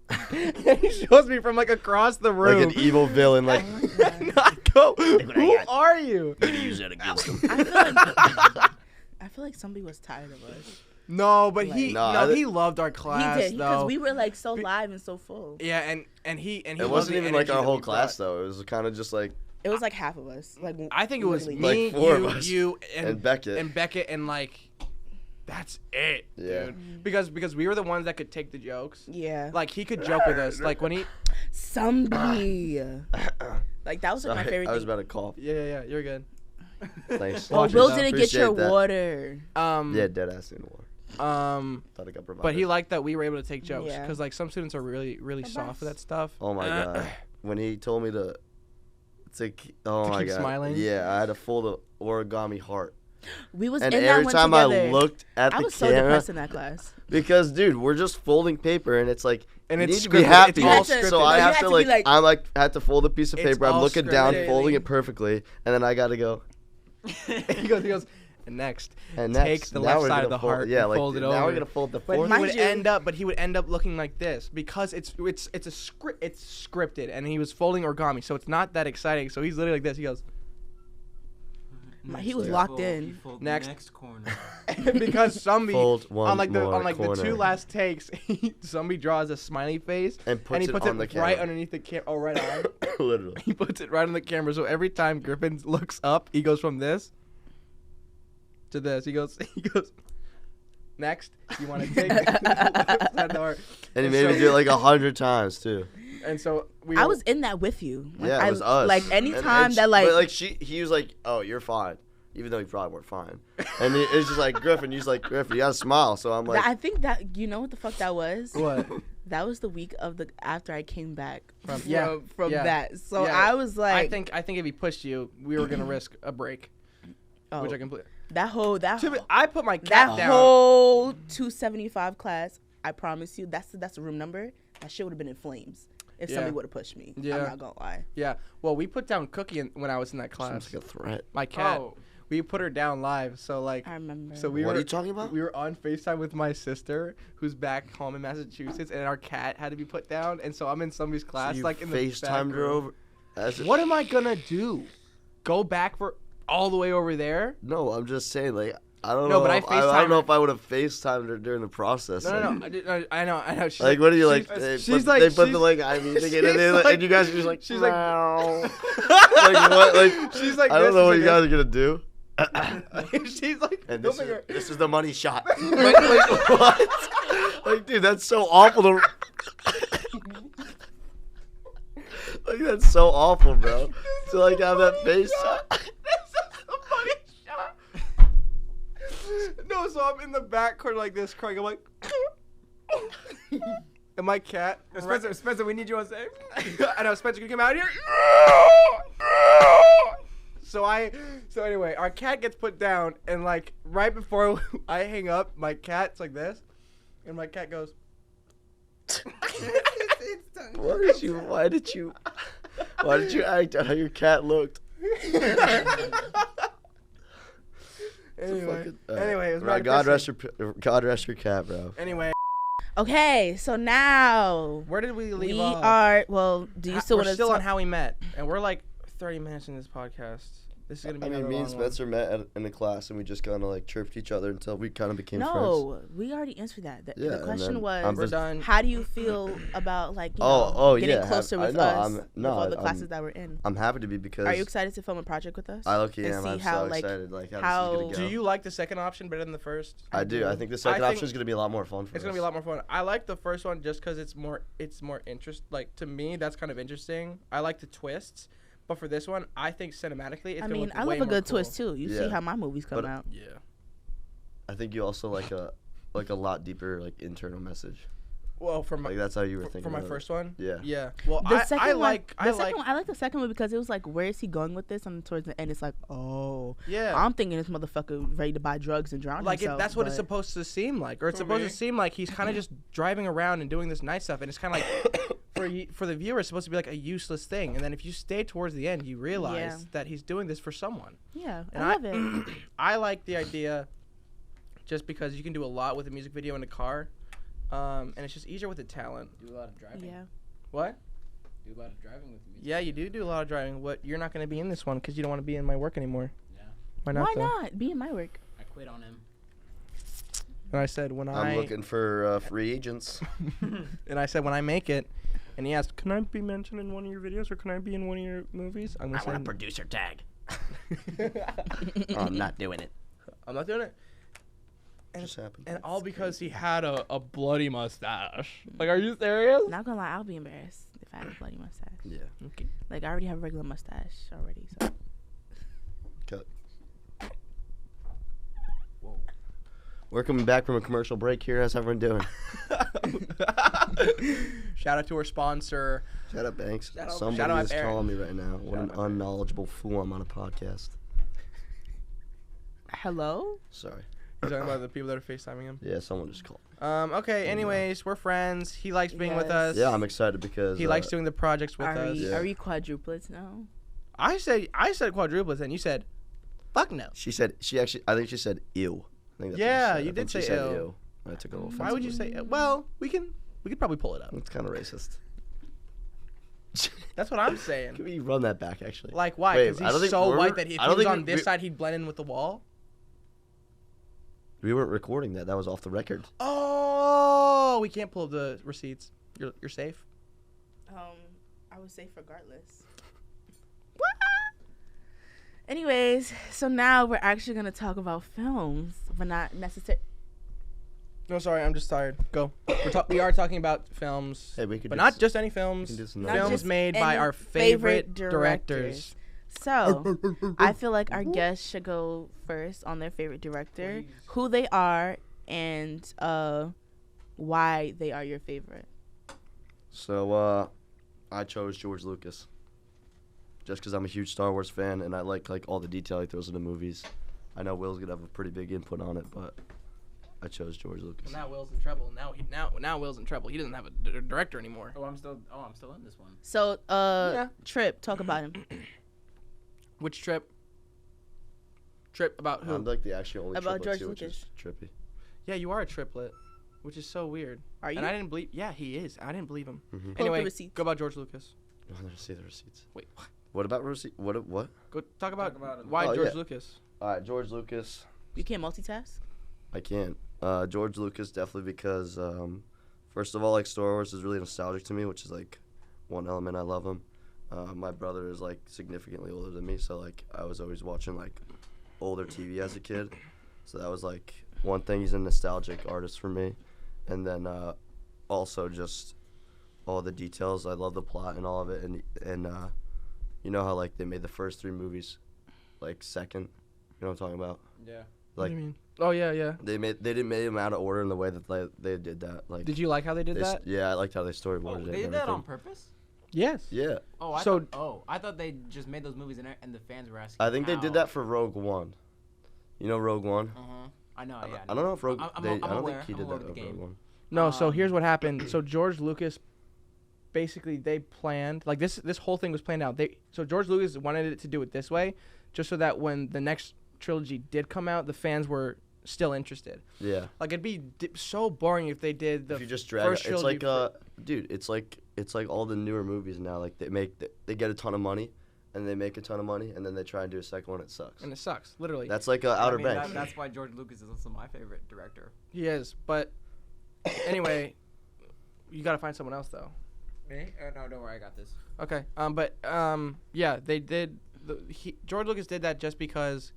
and he shows me from like across the room, Like an evil villain. Like, and I go, "Who are you?" use that against him. I feel like somebody was tired of us. No, but Like- he loved our class He did because though. we were like so live and so full. Yeah, and he It loved wasn't the even like energy our that whole we class brought. though. It was kind of just like It was like half of us. Like I think it was literally. me, Like 4 of us. you, And Beckett. and Beckett, and like that's it, Yeah. dude. Because we were the ones that could take the jokes. Yeah. Like he could joke with us. Like when he, Somebody. Like that was like my Sorry, favorite I was thing. about to cough. yeah, you're good. Thanks. Oh, Watch Will yourself. didn't get your Appreciate that. water. Yeah, dead ass in the water. Thought I got provided. But he liked that we were able to take jokes Yeah. because like some students are really The soft with best. that stuff. Oh my god. When he told me to oh my keep god. smiling? Yeah, I had to fold an origami heart. We was And in every that time one I together. looked at I the was so camera, depressed in that class. because dude, we're just folding paper and it's like And you it's need to be scripted. happy. It's all scripted. So But I you have had to to be like like- I had to fold a piece of It's paper. I'm all looking down, scripted. folding it perfectly, and then I gotta go. he goes, and next, And take next, the now left we're side gonna of the fold, heart yeah, and like fold it now over. we're gonna fold the But fourth. mind you- he would end up looking like this because it's scripted, and he was folding origami, so it's not that exciting. So he's literally like this. He goes, He was Yeah. locked in. Next. Next corner. and because somebody Fold one on like more the corner. 2 last takes, somebody draws a smiley face And puts he it puts on the right camera. underneath the camera. Oh, right on. Literally. He puts it right on the camera, so every time Griffin looks up, he goes from this to this. He goes. Next, you want to take the left side of the heart. And he made me do it like 100 times too. And so I was in that with you. Like, Yeah, it was us. Like And anytime she- that like, but, like he was like, "Oh, you're fine," even though he probably weren't fine. And it's just like Griffin. He's like, "Griffin, you gotta smile." So I'm like, I think that you know what the fuck that was. What? that was the week of the after I came back from Yeah. that. So Yeah. I was like, I think if he pushed you, we were gonna risk a break, oh, which I completely. I put my cat that down. whole 275 class. I promise you, that's the room number. That shit would have been in flames if Yeah. somebody would have pushed me. Yeah. I'm not gonna lie. Yeah. Well, we put down Cookie when I was in that class. Sounds like a threat. My cat. Oh. We put her down live. So like. I remember. So we What were, are you talking about? We were on FaceTime with my sister, who's back home in Massachusetts, and our cat had to be put down. And so I'm in somebody's class, So you like in the back FaceTimed her room. over. What am I gonna do? Go back for all the way over there? No, I'm just saying, like, I don't No, know. but I I don't know FaceTimed if I would have FaceTimed her during the process. No, like, no. I know. She's Like, what are you like? she's They put the like I mean thing in it, she's like- and you guys are just like, she's like- "Meow." Like what? Like She's like I don't this, know what she's you like guys are gonna do. she's like, And don't this make is, her. this is the money shot. like what? Like, dude, that's so awful. To... like that's so awful, bro. To like have that face. No, so I'm in the back corner like this, crying. I'm like, and my cat. Spencer, we need you on stage. I know, Spencer, can you come out here? So anyway, our cat gets put down, and like right before I hang up, my cat's like this, and my cat goes. Why did you act out how your cat looked? Anyway, Fucking- it was right, God rest your cat, bro. Anyway, Okay, so now where did we leave we off? are. Well, do you still We're want to? still on how we met, and we're like 30 minutes in this podcast. This is gonna be I mean, another me and long one. Spencer met in a class, and we just kind of like chirped each other until we kind of became friends. No, we already answered that. The, Yeah, the and question then was, I'm We're done. how do you feel about like Oh, getting yeah, closer I with know, us I'm- with no, all the I'm- classes that we're in? I'm happy to be because Are you excited to film a project with us? I low-key and am. see I'm how, so like, excited. Like how, how- this is gonna Do go. you like the second option better than the first? I do. I think the second I think- option is gonna be a lot more fun for It's us. gonna be a lot more fun. I like the first one just because it's more interest. Like to me, that's kind of interesting. I like the twists, but for this one, I think cinematically, it's I gonna mean, look I way love a more good cool. twist too. You Yeah. see how my movies come But- out. Yeah. I think you also like a lot deeper like internal message. Well, for my Like that's how you were thinking. for my of it. first one. Yeah. Yeah. Well, The second I one, like I like the second one because it was like, where is he going with this? And towards the end, it's like, oh, yeah. I'm thinking this motherfucker ready to buy drugs and drown Like himself. that's what it's but- supposed to seem like, or it's For supposed me? to seem like he's kind of just driving around and doing this nice stuff, and it's kind of like for the viewer, it's supposed to be like a useless thing, and then if you stay towards the end, you realize Yeah. that he's doing this for someone. Yeah, And I love it. I like the idea, just because you can do a lot with a music video in a car, and it's just easier with the talent. Do a lot of driving. Yeah. What? Do a lot of driving with me. Yeah, you do a lot of driving. What? You're not going to be in this one because you don't want to be in my work anymore. Yeah. Why not? Why though? not? Be in my work. I quit on him. And I said when I'm looking for free agents. and I said when I make it, and he asked, "Can I be mentioned in one of your videos or can I be in one of your movies?" I'm gonna say, producer tag. Oh, I'm not doing it. I'm not doing it. Just happened. And all because he had a bloody mustache. Like, are you serious? Not gonna lie, I'll be embarrassed if I had a bloody mustache. Yeah. Okay. Like I already have a regular mustache already. So Cut. Whoa. We're coming back from a commercial break here. How's everyone doing? Shout out to our sponsor. Shut up, Banks. Shout out- Somebody shout out is Aaron. calling me right now. What Shout an out Aaron. unknowledgeable fool I'm on a podcast. hello. Sorry. You're talking about the people that are FaceTiming him. Yeah, someone just called. Okay. Anyways, we're friends. He likes being with Yes. us. Yeah, I'm excited because He likes doing the projects with Are us. we, Yeah. are we quadruplets now? I said quadruplets, and you said, "Fuck no." She said I think she said ew. I think that's what she Yeah, said. you I did think she say said ew. I took a little offense. Why would you say? Well, we could probably pull it up. It's kind of racist. That's what I'm saying. Can we run that back actually? Like why? Wait, Because I don't he's think so we're- white that if I he don't was think on this we- side, he'd blend in with the wall. We weren't recording that. That was off the record. Oh, we can't pull up the receipts. You're safe. I was safe regardless. Anyways, so now we're actually gonna talk about films, but not necessarily. No, sorry, I'm just tired. Go. We are talking about films, Hey, we could but do not s- just any films. we can do some Not Films Films just made by any our favorite directors. So, I feel like our guests should go first on their favorite director, who they are, and why they are your favorite. So, I chose George Lucas. Just because I'm a huge Star Wars fan and I like all the detail he throws into movies. I know Will's gonna have a pretty big input on it, but I chose George Lucas. Well, now Will's in trouble. Now Will's in trouble. He doesn't have a director anymore. I'm still in this one. So, Trip, talk about him. Which Trip? Trip about who? I'm like the actually only About triplet George too, which Lucas. is trippy. Yeah, you are a triplet, which is so weird. Are you? And I didn't believe. Yeah, he is. I didn't believe him. Mm-hmm. Pull up Anyway, the receipts. go about George Lucas. I want to see the receipts. Wait, what? What about receipt? What? Go talk about about it. why Oh, George yeah. Lucas. All right, George Lucas. You can't multitask? I can't. George Lucas definitely because, first of all, like Star Wars is really nostalgic to me, which is like one element I love him. My brother is like significantly older than me, so like I was always watching like older TV as a kid, so that was like one thing. He's a nostalgic artist for me, and then also just all the details. I love the plot and all of it, and you know how like they made the first 3 movies like second. You know what I'm talking about? Yeah. What Like do you mean? Oh yeah. they didn't make them out of order in the way that they did that. Like Did you like how they did that? Yeah, I liked how they Oh, storyboarded it. they did and that on everything. purpose? Yes. Yeah, Oh, I thought they just made those movies and the fans were asking. I think they did that for Rogue One. You know Rogue One? I know. Yeah. I don't know if Rogue. I'm I don't aware. think he I'm did aware that of the with Rogue game. One. No, so here's what happened. So George Lucas, basically, they planned like this whole thing was planned out. So George Lucas wanted it to do it this way, just so that when the next trilogy did come out, the fans were still interested. Yeah. Like it'd be so boring if they did the If you just drag first it, it's trilogy like dude, it's like all the newer movies now. Like they get a ton of money, and they make a ton of money, and then they try and do a second one. It sucks. and it sucks, literally. That's like Outer Banks. That's why George Lucas is also my favorite director. He is, but anyway, you gotta find someone else though. Me? No, don't worry. I got this. Okay. Yeah, they did. George Lucas did that just because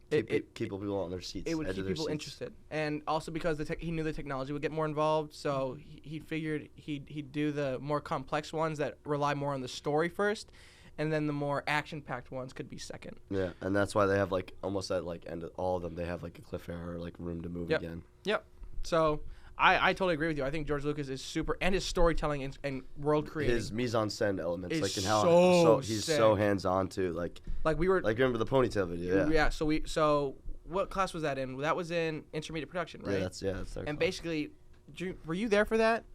keep people on their seats. it would edge keep of their people seats. interested, and also because he knew the technology would get more involved, so he figured he'd do the more complex ones that rely more on the story first, and then the more action-packed ones could be second. Yeah, and that's why they have like almost at like end of all of them. They have like a cliffhanger, or, like room to move Yep. again. Yep. So I totally agree with you. I think George Lucas is super, and his storytelling and world creating. His mise en scène elements, Is like in how so he's sick. so hands on too. Like we were remember the ponytail video? Yeah. So what class was that in? That was in intermediate production, right? Yeah, that's their And class. basically, were you there for that?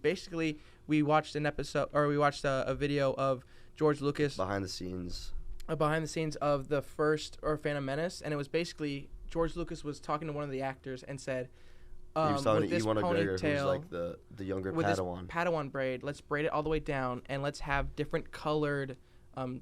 Basically, we watched an episode, or we watched a video of George Lucas behind the scenes. behind the scenes of the first Phantom Menace, and it was basically George Lucas was talking to one of the actors and said, He was talking with to this Ewan McGregor, who's ponytail, like the younger with Padawan. this Padawan braid, let's braid it all the way down, and let's have different colored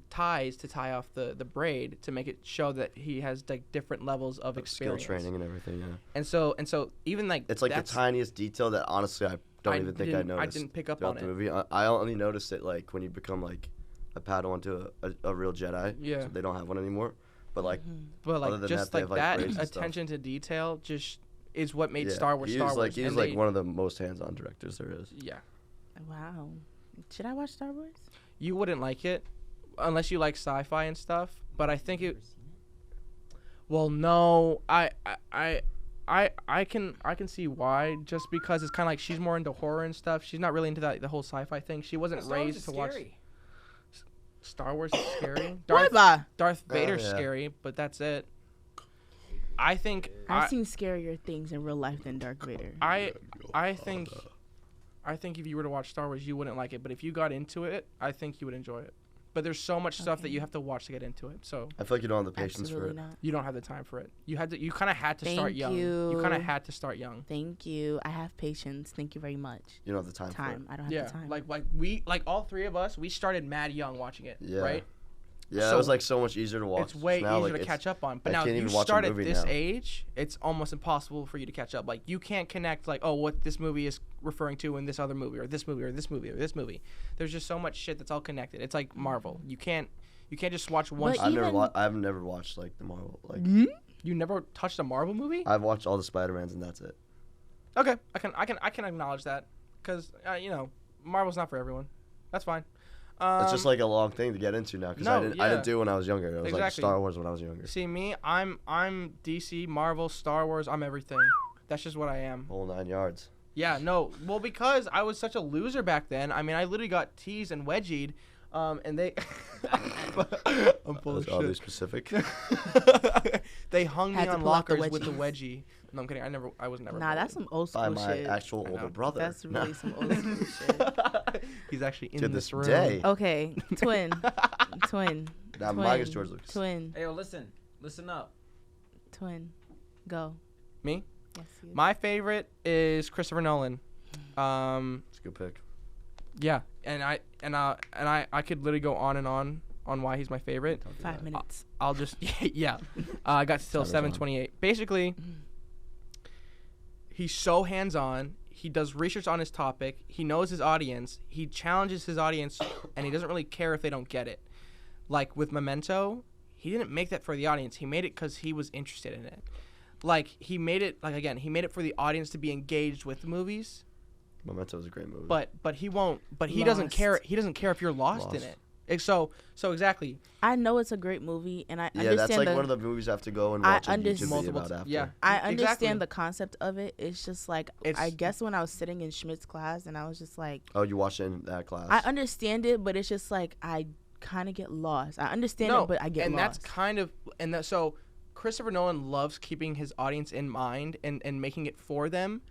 ties to tie off the braid to make it show that he has like different levels of Skill experience. training and everything. Yeah. And so even like It's like the that's- tiniest detail that honestly I don't even think I didn't- noticed. I didn't pick up throughout on the it. movie. I only noticed it like when you become like a Padawan to a real Jedi. Yeah. So they don't have one anymore. But like But Other like than just that, they like have, like, that braids and stuff. attention to detail just is what made yeah, Star Wars he Star was Wars. like he's And like they- one of the most hands-on directors there is. Yeah, Wow. Should I watch Star Wars? you wouldn't like it unless you like sci-fi and stuff. But I think it. Well, no, I can see why. Just because it's kind of like she's more into horror and stuff. She's not really into the whole sci-fi thing. She wasn't raised to watch. Star Wars is scary. Darth Vader's yeah. scary, but that's it. I think I've seen scarier things in real life than Darth Vader. I think if you were to watch Star Wars, you wouldn't like it. But if you got into it, I think you would enjoy it. But there's so much stuff that you have to watch to get into it. So I feel like you don't have the patience Absolutely for it. not. you don't have the time for it. You kind of had to start Thank young. You kind of you. had to start young. Thank you. I have patience. Thank you very much. You don't have the time for it. I don't have Yeah, the time. like all three of us, we started mad young watching it. Yeah. Right. Yeah, So it was like so much easier to watch. It's way now, easier like, to catch up on. But I now can't you even watch a start at movie this now. age, it's almost impossible for you to catch up. Like you can't connect like, oh, what this movie is referring to in this other movie or this movie or this movie or this movie. There's just so much shit that's all connected. It's like Marvel. You can't just watch one. But I've never watched like the Marvel. Like You never touched a Marvel movie? I've watched all the Spider-Mans and that's it. Okay, I can acknowledge that, because Marvel's not for everyone. That's fine. It's just like a long thing to get into now because I didn't do it when I was younger. It was like Exactly. Star Wars when I was younger. See me, I'm DC, Marvel, Star Wars. I'm everything. That's just what I am. Whole 9 yards. Yeah, no. Well, because I was such a loser back then. I mean, I literally got teased and wedgied, and they. I'm full of That's oddly shit. specific. They hung me Had to on pull out the lockers with the wedgies. wedgie. No, I'm kidding. I was never. Nah, that's bullied. some old By school my shit. actual I older know. brother. That's really No. some old school shit. He's actually in To this this room. day. Okay, twin. Now mine is George Lucas. Twin. Hey, yo, listen up. Twin. Go. Me? Yes, you. My favorite is Christopher Nolan. It's a good pick. Yeah, and I could literally go on and on why he's my favorite. 5 minutes. I'll just yeah. I got till Time is on. 7:28. Basically, he's so hands-on. He does research on his topic. He knows his audience. He challenges his audience, and he doesn't really care if they don't get it. Like with Memento, he didn't make that for the audience. He made it because he was interested in it. Like he made it he made it for the audience to be engaged with the movies. Memento is a great movie. But he won't. But he doesn't care. He doesn't care if you're lost in it. So exactly. I know it's a great movie, and I yeah, understand that's like the, one of the movies I have to go and I watch a YouTube understand- video Multiple- about after. yeah. I understand Exactly. the concept of it. It's just like I guess when I was sitting in Schmidt's class, and I was just like, Oh, you watched it in that class? I understand it, but it's just like I kind of get lost. I understand it, but I get and lost. that's kind of so Christopher Nolan loves keeping his audience in mind and making it for them,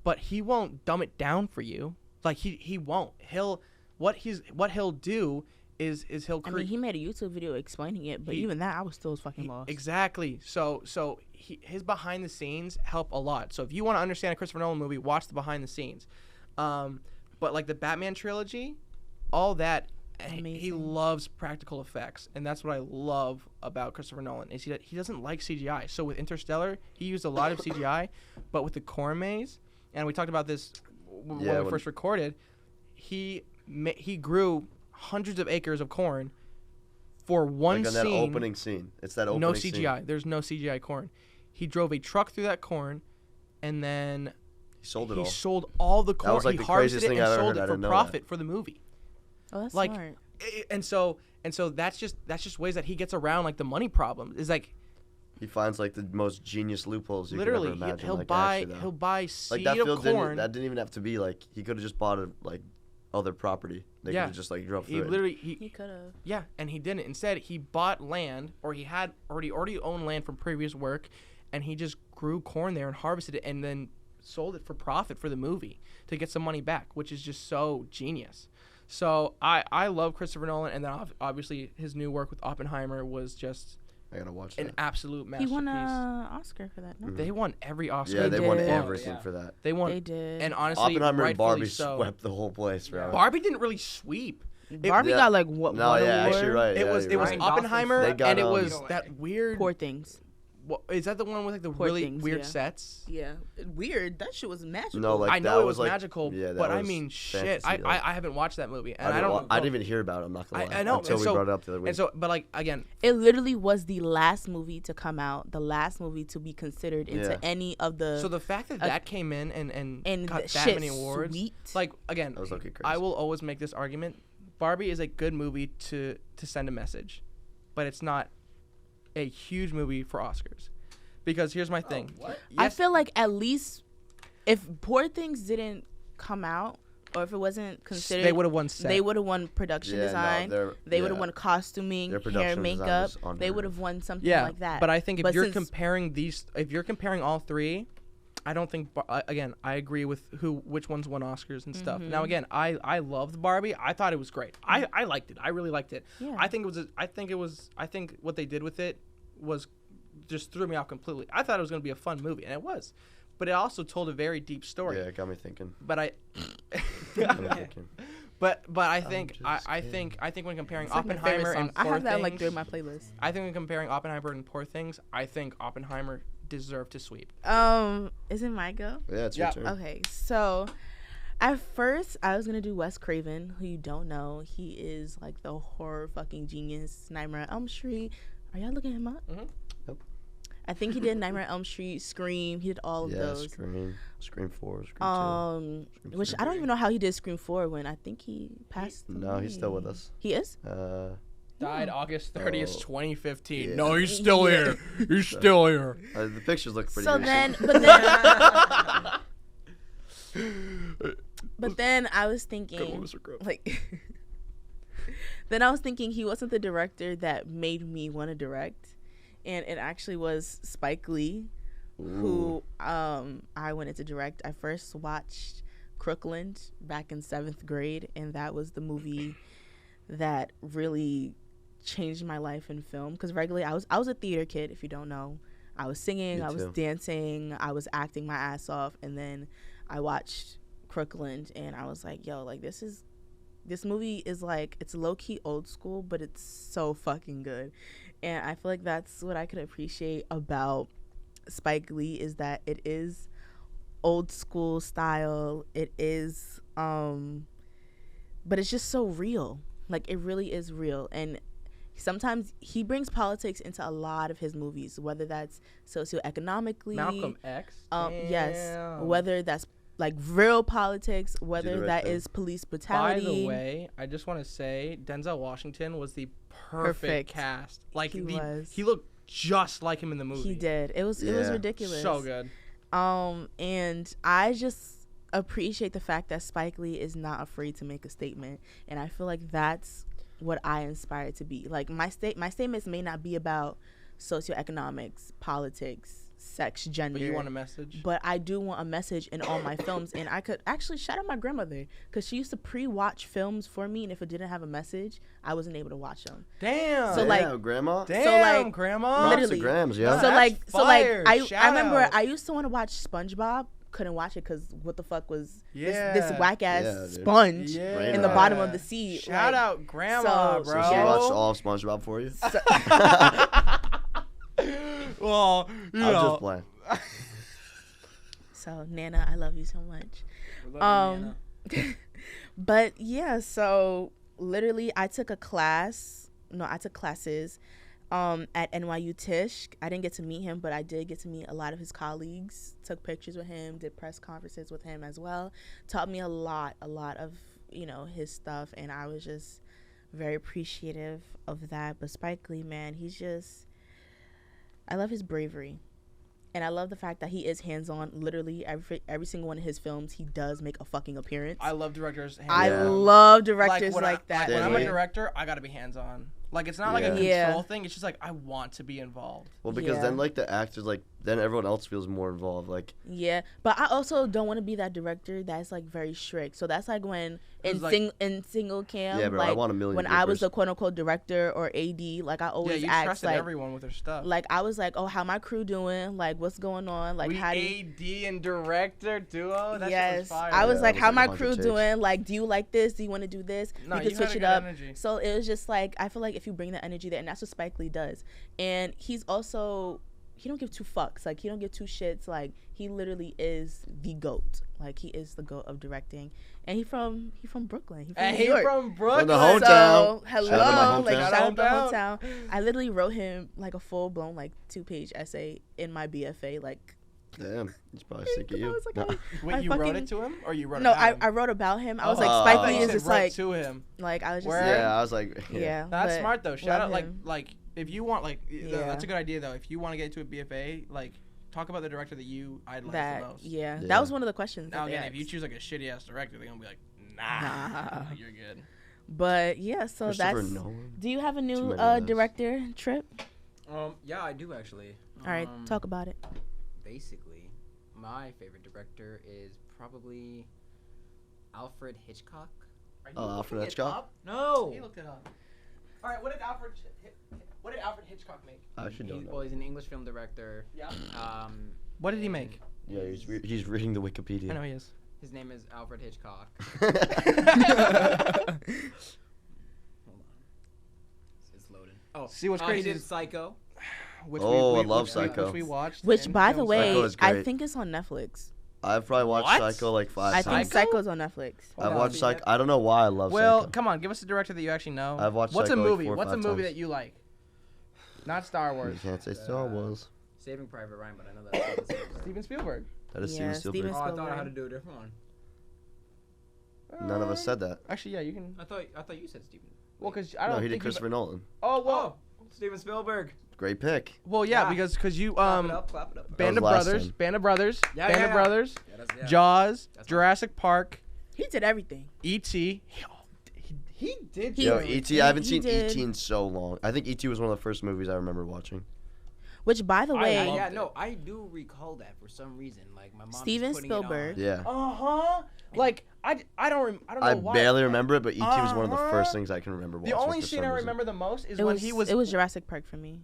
but he won't dumb it down for you. Like he won't. What he'll do is he'll I create. mean, he made a YouTube video explaining it, but even that, I was still fucking lost. Exactly. So his behind the scenes help a lot. So if you want to understand a Christopher Nolan movie, watch the behind the scenes. But like the Batman trilogy, all that. He Amazing. loves practical effects, and that's what I love about Christopher Nolan. Is he doesn't like CGI. So with Interstellar, he used a lot of CGI, but with the corn maze, and we talked about this when we first recorded, he grew hundreds of acres of corn for one like on scene. that opening scene. It's that opening No scene. CGI. There's no CGI corn. He drove a truck through that corn, and then He sold it he all. sold all the corn. was, like, he the harvested craziest it thing and I've ever sold heard. I it for didn't know profit for the movie. Oh, that's Like, smart. and so that's just ways that he gets around like the money problem. Is like He finds like the most genius loopholes you literally could ever imagine. he'll like, buy actually, though. he'll buy like seed that of field corn. that didn't even have to be like he could have just bought a like other property. They Yeah. could have just like drove He through it. literally He could have. yeah, and he didn't. Instead, he bought land, or he had already owned land from previous work, and he just grew corn there and harvested it, and then sold it for profit for the movie to get some money back, which is just so genius. So I love Christopher Nolan, and then obviously his new work with Oppenheimer was just I gotta watch an that. absolute He masterpiece. won an Oscar for that. No? They won every Oscar. Yeah, They they won did. everything Yeah. for that. They won. They did. And honestly, Oppenheimer and rightfully Barbie so. swept the whole place, bro. Barbie didn't really sweep. Barbie Yeah. got like what? No, one yeah, award? actually, right. It yeah, was you're it was right. Ryan Oppenheimer, Gosling. They got, and it was Either way. that weird. Poor Things. Is that the one with like the Poor really Things, weird yeah. sets? Yeah, weird. That shit was magical. No, like I that know it was like, magical, yeah, that but I was mean, shit. fantasy, I haven't watched that movie, and I didn't don't. I didn't even hear about it. I'm not gonna lie. I know, until and we so- brought it up the other week. And so, but like again, It literally was the last movie to come out, the last movie to be considered into Yeah. any of the. so the fact that that came in and and got the that shit many awards, sweet. like again, That was looking I crazy. will always make this argument: Barbie is a good movie to send a message, but it's not a huge movie for Oscars. Because here's my thing. What? I Yes, feel like at least if Poor Things didn't come out, or if it wasn't considered, they would have won set. They would have won production Yeah, no, design. they're- They would have yeah. won costuming, Their hair, production design makeup. was unheard They would of. have won something Yeah, like that. but I think if But you're since- comparing all three, I don't think again I agree with which ones won Oscars and stuff. Mm-hmm. Now again, I loved Barbie. I thought it was great. I liked it. I really liked it. Yeah. I think what they did with it was just threw me off completely. I thought it was going to be a fun movie, and it was. But it also told a very deep story. Yeah, it got me thinking. But I Got me thinking. but I think just I think when comparing It's like my favorite Oppenheimer song. and I Poor have that like Things, during my playlist. I think when comparing Oppenheimer and Poor Things, I think Oppenheimer deserved to sweep. Isn't my go? Yeah, it's Yeah. your turn. Okay, so at first I was gonna do Wes Craven, who you don't know. He is like the horror fucking genius. Nightmare on Elm Street. Are y'all looking him up? Mhm. Yep. I think he did Nightmare on Elm Street, Scream. He did all of Yeah, those. Scream 4, Scream 2. Which I don't even know how he did Scream 4 when I think he passed. No, he's still with away. us. He is? Died August 30th, Oh. 2015. Yeah. No, he's still here. He's still here. The pictures look pretty So recent. then, but then, But then I was thinking, then I was thinking he wasn't the director that made me want to direct, and it actually was Spike Lee, who I wanted to direct. I first watched Crooklyn back in 7th grade, and that was the movie that really changed my life in film. Because regularly I was a theater kid, if you don't know. I was singing, I was dancing, I was acting my ass off, and then I watched Crooklyn, and I was like, yo, like this movie is like, it's low-key old school, but it's so fucking good. And I feel like that's what I could appreciate about Spike Lee, is that it is old school style. It is but it's just so real. Like, it really is real. And sometimes he brings politics into a lot of his movies, whether that's socioeconomically, Malcolm X. Yes, whether that's like real politics, whether that is police brutality. By the way, I just want to say Denzel Washington was the perfect cast. Like, he looked just like him in the movie. He did. It was ridiculous. So good. And I just appreciate the fact that Spike Lee is not afraid to make a statement, and I feel like that's what I aspire to be. Like, my statements may not be about socioeconomics, politics, sex, gender. But you want a message? But I do want a message in all my films. And I could actually shout out my grandmother, because she used to pre-watch films for me, and if it didn't have a message, I wasn't able to watch them. Damn. So like, grandma. Damn, so like, grandma. Literally. Grams, yeah. So like, I remember out. I used to want to watch SpongeBob. Couldn't watch it because what the fuck was this Yeah. whack ass sponge in the bottom of the sea. Shout like, out grandma, so- bro. So she watched all of SpongeBob for you? Well, you I'm know. just playing. So Nana, I love you so much. But yeah, so literally I took classes at NYU Tisch. I didn't get to meet him, but I did get to meet a lot of his colleagues, took pictures with him, did press conferences with him as well. Taught me a lot of, you know, his stuff, and I was just very appreciative of that. But Spike Lee, man, I love his bravery. And I love the fact that he is hands-on. Literally, every single one of his films, he does make a fucking appearance. I love directors. I love directors like that. When I'm a director, I gotta be hands-on. Like, it's not like a control thing. It's just like, I want to be involved. Well, because then, like, the actors, like, then everyone else feels more involved. Like, yeah, but I also don't want to be that director that's like very strict. So that's like when in single cam, yeah, bro, like I want a million when papers. I was the quote unquote director or AD, like I always you asked trusted like everyone with their stuff. Like, I was like, oh, how my crew doing? Like, what's going on? Like, how do you... AD and director duo. That shit was fire. I was like, how my 100 crew takes. doing? Like, do you like this? Do you want to do this? No, we you can had switch a it good up. energy. So it was just like, I feel like if you bring the energy there, and that's what Spike Lee does. And he's also, he don't give two fucks. Like, he don't give two shits. Like, he literally is the GOAT. Like, he is the GOAT of directing. And he from Brooklyn. He from New York. from Brooklyn. From the hometown. So, Shout out hello. to my Like, hometown. shout out the hometown. I literally wrote him like a full-blown like 2-page essay in my BFA. Like, damn, he's probably sick of I you. was like, No. Wait, you wrote it to him, or you wrote no, it about him? I wrote about him. I was like, Oh. Spike Lee You is said just wrote like, to him. like I was just Word. like, Yeah, I was like, yeah. That's but smart though. Shout out, love him. like if you want, like, Yeah. that's a good idea though. If you want to get into a BFA, like, talk about the director that you idolize that. the most. Yeah, Yeah. that was one of the questions. Now that they again, if you asked. choose like a shitty ass director, they're gonna be like, nah. You're good. But yeah, so Christopher that's. Nolan. Do you have a Too new many of those. director trip? Yeah, I do actually. All right, talk about it. Basically, my favorite director is probably Alfred Hitchcock. Alfred Hitchcock? No. He looked it up. All right, what did Alfred Hitchcock make? I actually don't Well, know. he's an English film director. Yeah. What did he make? Yeah, he's reading the Wikipedia. I know he is. His name is Alfred Hitchcock. Hold Hold on. It's loading. Oh, See what's he crazy did is- Psycho. Which Oh, I love which Psycho. Which we watched. Which, and by it the was way, Psycho is I great. think it's on Netflix. I've probably watched What? Psycho like 5 I times. think Psycho's on Netflix. Hold I've on. watched Psycho. I don't know why I love Well, Psycho. come on, give us a director that you actually know. I've watched What's Psycho a like movie? 4 or What's a 5 movie times. that you like? Not Star You Wars. can't say Star Wars. Saving Private Ryan, but I know that's not the same. Steven Spielberg. That is Yeah, Steven Spielberg. Steven- Oh, I thought I Spielberg. had to do a different one. None of us said that. Actually, yeah, you can. I thought you said Steven. Well, because I don't No, he think did Christopher Nolan. Oh well. Steven Spielberg. Great pick. Well, yeah, because you Clap it up. Band That of was last Brothers, time. Band of Brothers, Yeah, Band yeah, of yeah. Brothers, Yeah. Jaws, That's Jurassic Park, He did everything. E.T. He did. He- Yo, do E.T. I haven't he seen did- E.T. in so long. I think E.T. was one of the first movies I remember watching. Which, by the way, Yeah, no, I do recall that for some reason. Like my mom. Steven Spielberg. Yeah. Like I don't know I why. barely remember it, but E.T. was one of the Uh-huh. first things I can remember watching. The only for scene some I reason. remember the most is it when was, he was. it was Jurassic Park for me.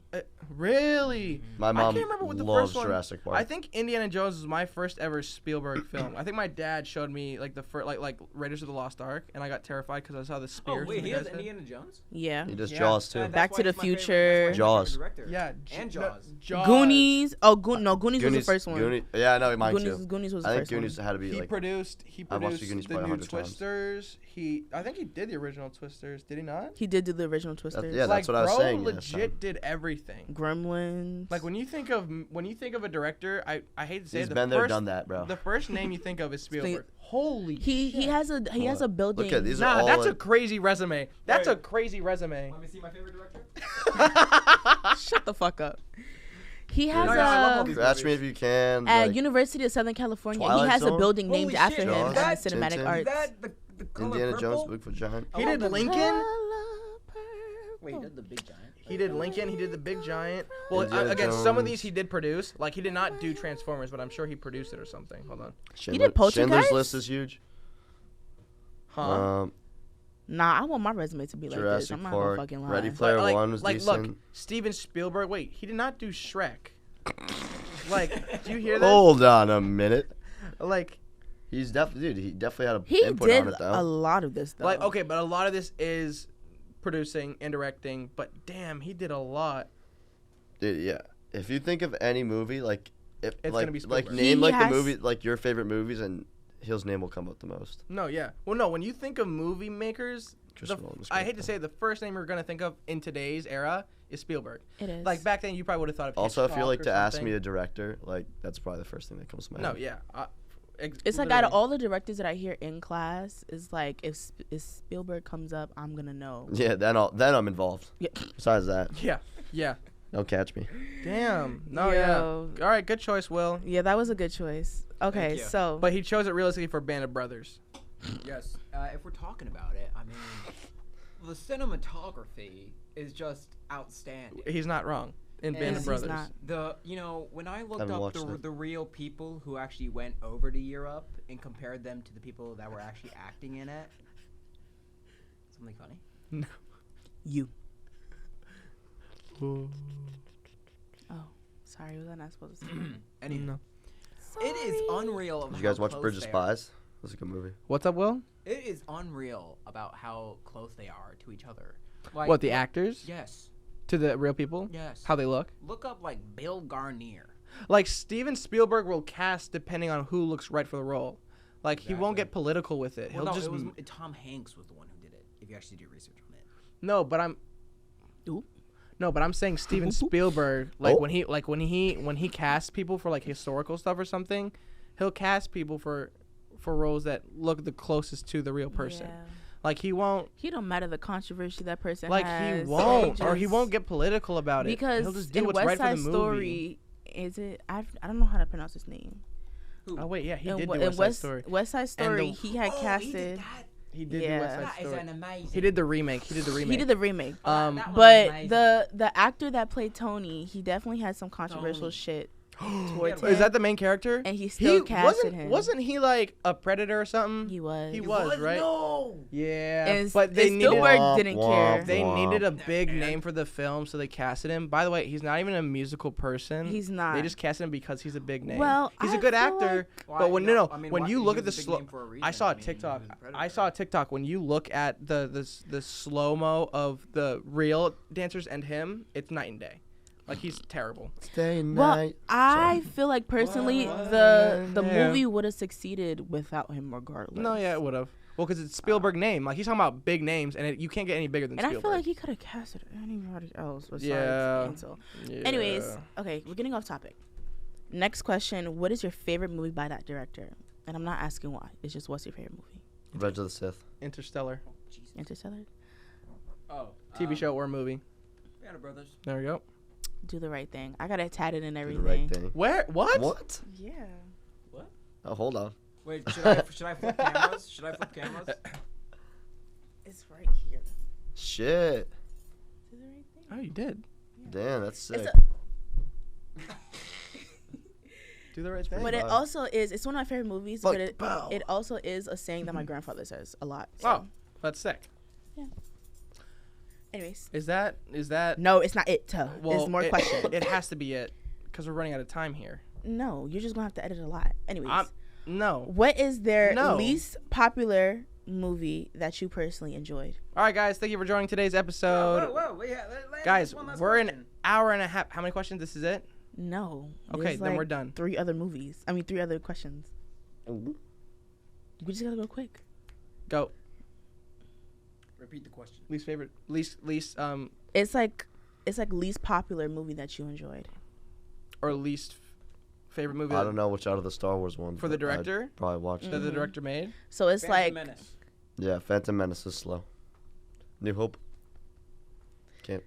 Really. My I mom can't remember what the loves first one. Jurassic Park. I think Indiana Jones was my first ever Spielberg film. I think my dad showed me like the first like Raiders of the Lost Ark, and I got terrified because I saw the Oh spears. wait, in the he has guy's head. Indiana Jones. Yeah. He does Yeah. Jaws too. That's Back why to the he's my favorite- Future. that's why he's my favorite Jaws. director. Yeah, And no, Jaws. Jaws. Goonies. Oh, Goonies was the first one. Yeah, I know mine Goonies, too. Goonies was the I think first Goonies one. had to be He like. produced. I've watched the Goonies the probably new 100 times. Twisters. I think he did the original Twisters. Did he not? He did do the original Twisters. yeah, like, that's what I was bro saying, yeah, legit so. did everything. Gremlins. Like when you think of a director, I hate to say He's it, the been first, there, done that, bro. The first name you think of is Spielberg. Holy he shit. has a building. Look at these are Nah, all. that's a like- crazy resume. That's Wait. a crazy resume. Let me see my favorite director. Shut the fuck up. He Dude, has No, yeah, I love all a these Catch me if you can. at like, University of Southern California. Twilight he has a Zone? building Holy named shit, after him Jaws, in the Jaws, cinematic Tintin. arts. Is that the color Indiana purple? Jones, Bigfoot Giant. He I did love Lincoln. Wait, he did the big giant. He did Lincoln. He did the Big Giant. Well, Indiana again, some of these Jones. he did produce. Like he did not do Transformers, but I'm sure he produced it or something. Hold on. Schindler's Poltergeist? List is huge. Huh? Nah, I want my resume to be like this. Jurassic I'm not gonna Park, fucking lie. Ready Player One was decent. Look, Steven Spielberg. Wait, he did not do Shrek. Like, do you hear this? Hold on a minute. Like, He definitely had a He input did on it though. a lot of this though. like okay, but a lot of this is producing and directing. But damn, he did a lot. Dude, yeah. If you think of any movie, like if It's like gonna be like Spielberg. name He like the has- movie like your favorite movies and his name will come up the most. No, yeah. Well, no. When you think of movie makers, Christopher Nolan's I great, hate to though. say it, the first name you're gonna think of in today's era is Spielberg. it is. Like back then, you probably would have thought of. Also, I feel Hitchcock like or to ask something. me a director, like that's probably the first thing that comes to my No, head. yeah. It's like out of all the directors that I hear in class, is like if Spielberg comes up, I'm gonna know. Yeah, then I'm involved. Yeah. Besides that, Yeah. don't catch me. Damn. No, Yo. yeah. All right, good choice, Will. Yeah, that was a good choice. Okay, you. so But he chose it realistically for Band of Brothers. Yes. If we're talking about it, I mean, the cinematography is just outstanding. He's not wrong in Band And of he's Brothers. not. When I looked Haven't up watched it. the real people who actually went over to Europe and compared them to the people that were actually acting in it. Something funny? you. Oh, sorry, was I not supposed to say that? Anyway, No. it is unreal. Of Did you guys how watch close Bridge of they are. Spies? That's a good movie. What's up, Will? It is unreal about how close they are to each other. Like, What, the actors? Yes. To the real people? Yes. How they look? Look up like Bill Garnier. Like, Steven Spielberg will cast depending on who looks right for the role. Like, he won't Exactly. get political with it. Well, He'll no, just. it was Tom Hanks was the one who did it. If you actually do research on it. No, but I'm. Oop. No, but I'm saying Steven Spielberg, like Oh. when he casts people for like historical stuff or something, he'll cast people for roles that look the closest to the real person. Yeah. Like he won't, He don't matter the controversy that person like has. he won't, or he just- won't get political about it. because he'll just do in what's West right for Side the movie. Story, is it? I don't know how to pronounce his name. Oh wait, yeah, he in, did Wa- do in West Side Story. West Side Story, the- he had casted. He did Yeah. do West Side That is Story. an amazing. He did the remake. He did the remake. He did the remake. Um, That one was But amazing. the actor that played Tony, he definitely had some controversial Tony. shit towards him. Is that the main character? And he still casted him. Wasn't he like a predator or something? He was. He was, right? No. Yeah, And but they needed Spielberg didn't Womp care. they needed a womp. big name for the film, so they casted him. By the way, he's not even a musical person. He's not. They just casted him because he's a big name. Well, he's a a good actor, Why- but when no, no, I mean, when why- you he look at was the a big slow, name for a reason. I saw a I mean, he TikTok. was a predator. I saw a TikTok. When you look at the slow mo of the real dancers and him, it's night and day. Like he's terrible. Stay Well, night. I feel like personally the movie would have succeeded without him regardless. No, yeah, it would have. Well, because it's Spielberg name. Like he's talking about big names, and you can't get any bigger than And I Spielberg. feel like he could have casted anybody else besides Yeah. Ansel. Yeah. Anyways, okay, we're getting off topic. Next question: what is your favorite movie by that director? And I'm not asking why. It's just what's your favorite movie? Revenge of the Sith. Interstellar, Interstellar. Oh. TV show or movie. Band of Brothers. There we go. Do the Right Thing. I got it tatted and Do everything. the right thing. Where? What? What? Yeah. Oh, hold on. Wait, should I flip cameras? Should I flip cameras? It's right here. Shit. Do the Right Thing. Oh, you did. Damn, that's sick. Do the right thing. But it Wow. also is. It's one of my favorite movies. Like, but it bow. it also is a saying that my grandfather says a lot. So. Oh, that's sick. Anyways. Is that? No, it's not it. Well, It's more questions. It has to be it, because we're running out of time here. No, you're just gonna have to edit a lot. Anyways. No. What is their No. least popular movie that you personally enjoyed? All right, guys. Thank you for joining today's episode. Whoa. Wait, Guys, one last we're an question. hour and a half. How many questions? This is it? No. Okay, There's, then we're like, done. 3 other movies. I mean, 3 other questions. Ooh. We just gotta go quick. Go. Repeat the question. Least favorite. Least. It's like least popular movie that you enjoyed. Or least favorite movie. I don't know which out of the Star Wars ones. For the but I'd director? probably watch it. That the director made. So it's Phantom like Menace. Yeah, Phantom Menace is slow. New Hope. Can't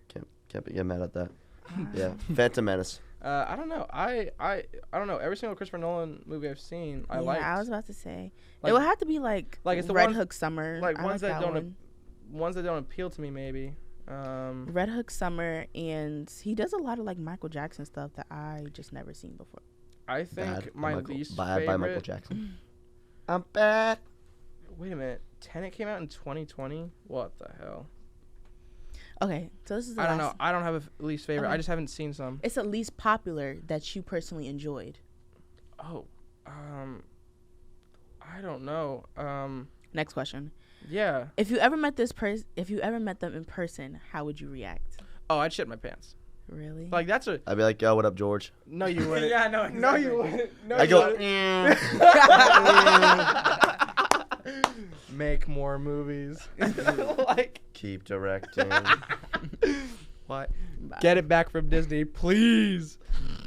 get mad at that. Yeah, Phantom Menace. I don't know. I don't know. Every single Christopher Nolan movie I've seen, I liked. I was about to say Like- it would have to be like it's the Red ones- Hook Summer. like I ones like that that don't one. ones that don't appeal to me, maybe. Red Hook Summer, and he does a lot of like Michael Jackson stuff that I just never seen before. I think Bad my Michael, least bad favorite. by Michael Jackson. I'm bad. Wait a minute. Tenet came out in 2020. What the hell? Okay, so this is the I don't know. last- I don't have a least favorite. Okay. I just haven't seen some. It's at least popular that you personally enjoyed. Oh, I don't know. Next question. Yeah. If you ever met them in person, how would you react? Oh, I'd shit my pants. Really? Like that's a. I'd be like, yo, what up, George? No, you wouldn't. Yeah, no, No, exactly. you wouldn't. No, I you go. wouldn't. Make more movies. Like Keep directing. what? Bye. Get it back from Disney, please.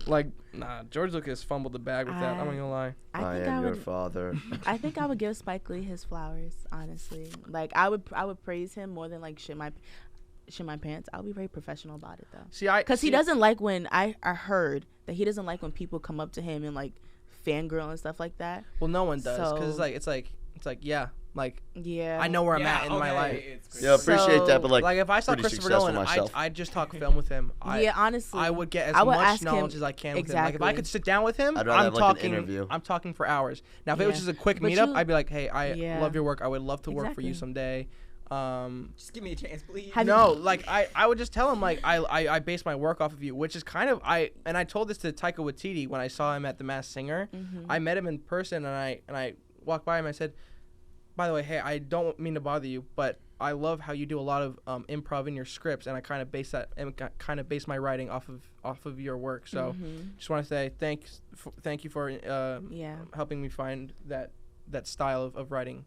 Like, nah. George Lucas fumbled the bag with that. I'm not gonna lie. I think am I your would. father. I think I would give Spike Lee his flowers. Honestly, like I would praise him more than like shit my pants. I'll be very professional about it though. See, Because he doesn't like when I heard that he doesn't like when people come up to him and like fangirl and stuff like that. Well, no one does, because So- it's like yeah, like Yeah. I know where I'm at in my life. Yeah, appreciate that, but So- like, Like if I saw pretty Christopher successful Nolan, myself. I'd just talk film with him. Yeah, honestly, I would get as I would much ask him- knowledge as I can with him. Like if I Exactly. could sit down with him, I'd rather I'm have, like, an talking. interview. I'm talking for hours. Now, if it was Yeah. just a quick But meetup, you- I'd be like, hey, I Yeah. love your work. I would love to work for you Exactly. someday. Just give me a chance, please. Have No, like I would just tell him like I base my work off of you, which is kind of I told this to Taika Waititi when I saw him at the Masked Singer. Mhm. I met him in person and I walked by him. I said, by the way, hey, I don't mean to bother you, but I love how you do a lot of improv in your scripts, and I kind of base my writing off of your work. So Mhm. just want to say thank you for Yeah. helping me find that style of writing.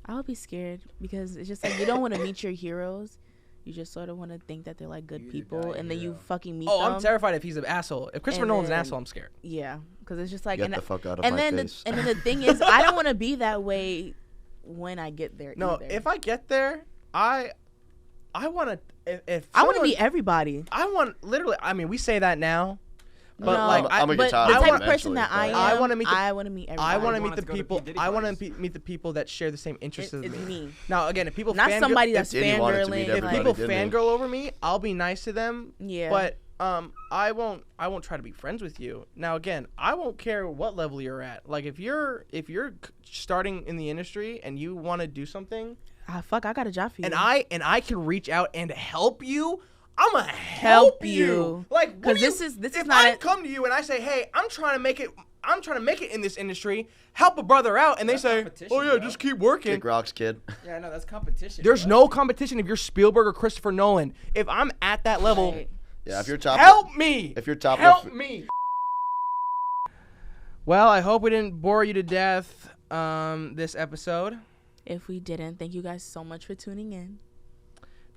I would be scared because it's just like you don't want to meet your heroes. You just sort of want to think that they're like good You either people, die a and then you hero. fucking meet Oh, them. I'm terrified if he's an asshole. If Christopher And Nolan's an then- asshole, I'm scared. Yeah, because it's just like get and, the fuck out of and my then face. and then the thing is, I don't want to be that way when I get there. No, either. if I get there, I want to. If I want to someone- be everybody. I want literally. I mean, we say that now, but No, like, I'm gonna but get tired the of type it of person that I am, eventually, I wanna meet the- I want to meet everybody. I want to wanted meet the to go to people. P. Diddy I want parties. to meet the people that share the same interests as It's me. me, Now, again, if people not fangirl- somebody if- that's Diddy wanted to meet fangirling. if everybody, people didn't he? fangirl over me, I'll be nice to them. Yeah. But I won't try to be friends with you. Now, again, I won't care what level you're at. Like if you're starting in the industry and you want to do something, Fuck, I got a job for you. and I can reach out and help you, I'm gonna help you. Like, what 'Cause do you- this is if not I a- come to you and I say, hey, I'm trying to make it in this industry, help a brother out, and they That's say, competition, oh yeah, bro. just keep working. Kick rocks, kid. Yeah, no, that's competition. There's bro. no competition if you're Spielberg or Christopher Nolan. If I'm at that level, Right. Yeah, if you're top. help me. If you're top. Help me. Well, I hope we didn't bore you to death this episode. If we didn't, thank you guys so much for tuning in,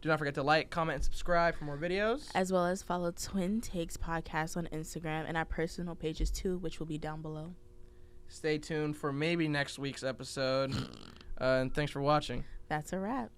Do not forget to like, comment, and subscribe for more videos. as well as follow Twin Takes Podcast on Instagram and our personal pages too, which will be down below. Stay tuned for maybe next week's episode. And thanks for watching. That's a wrap.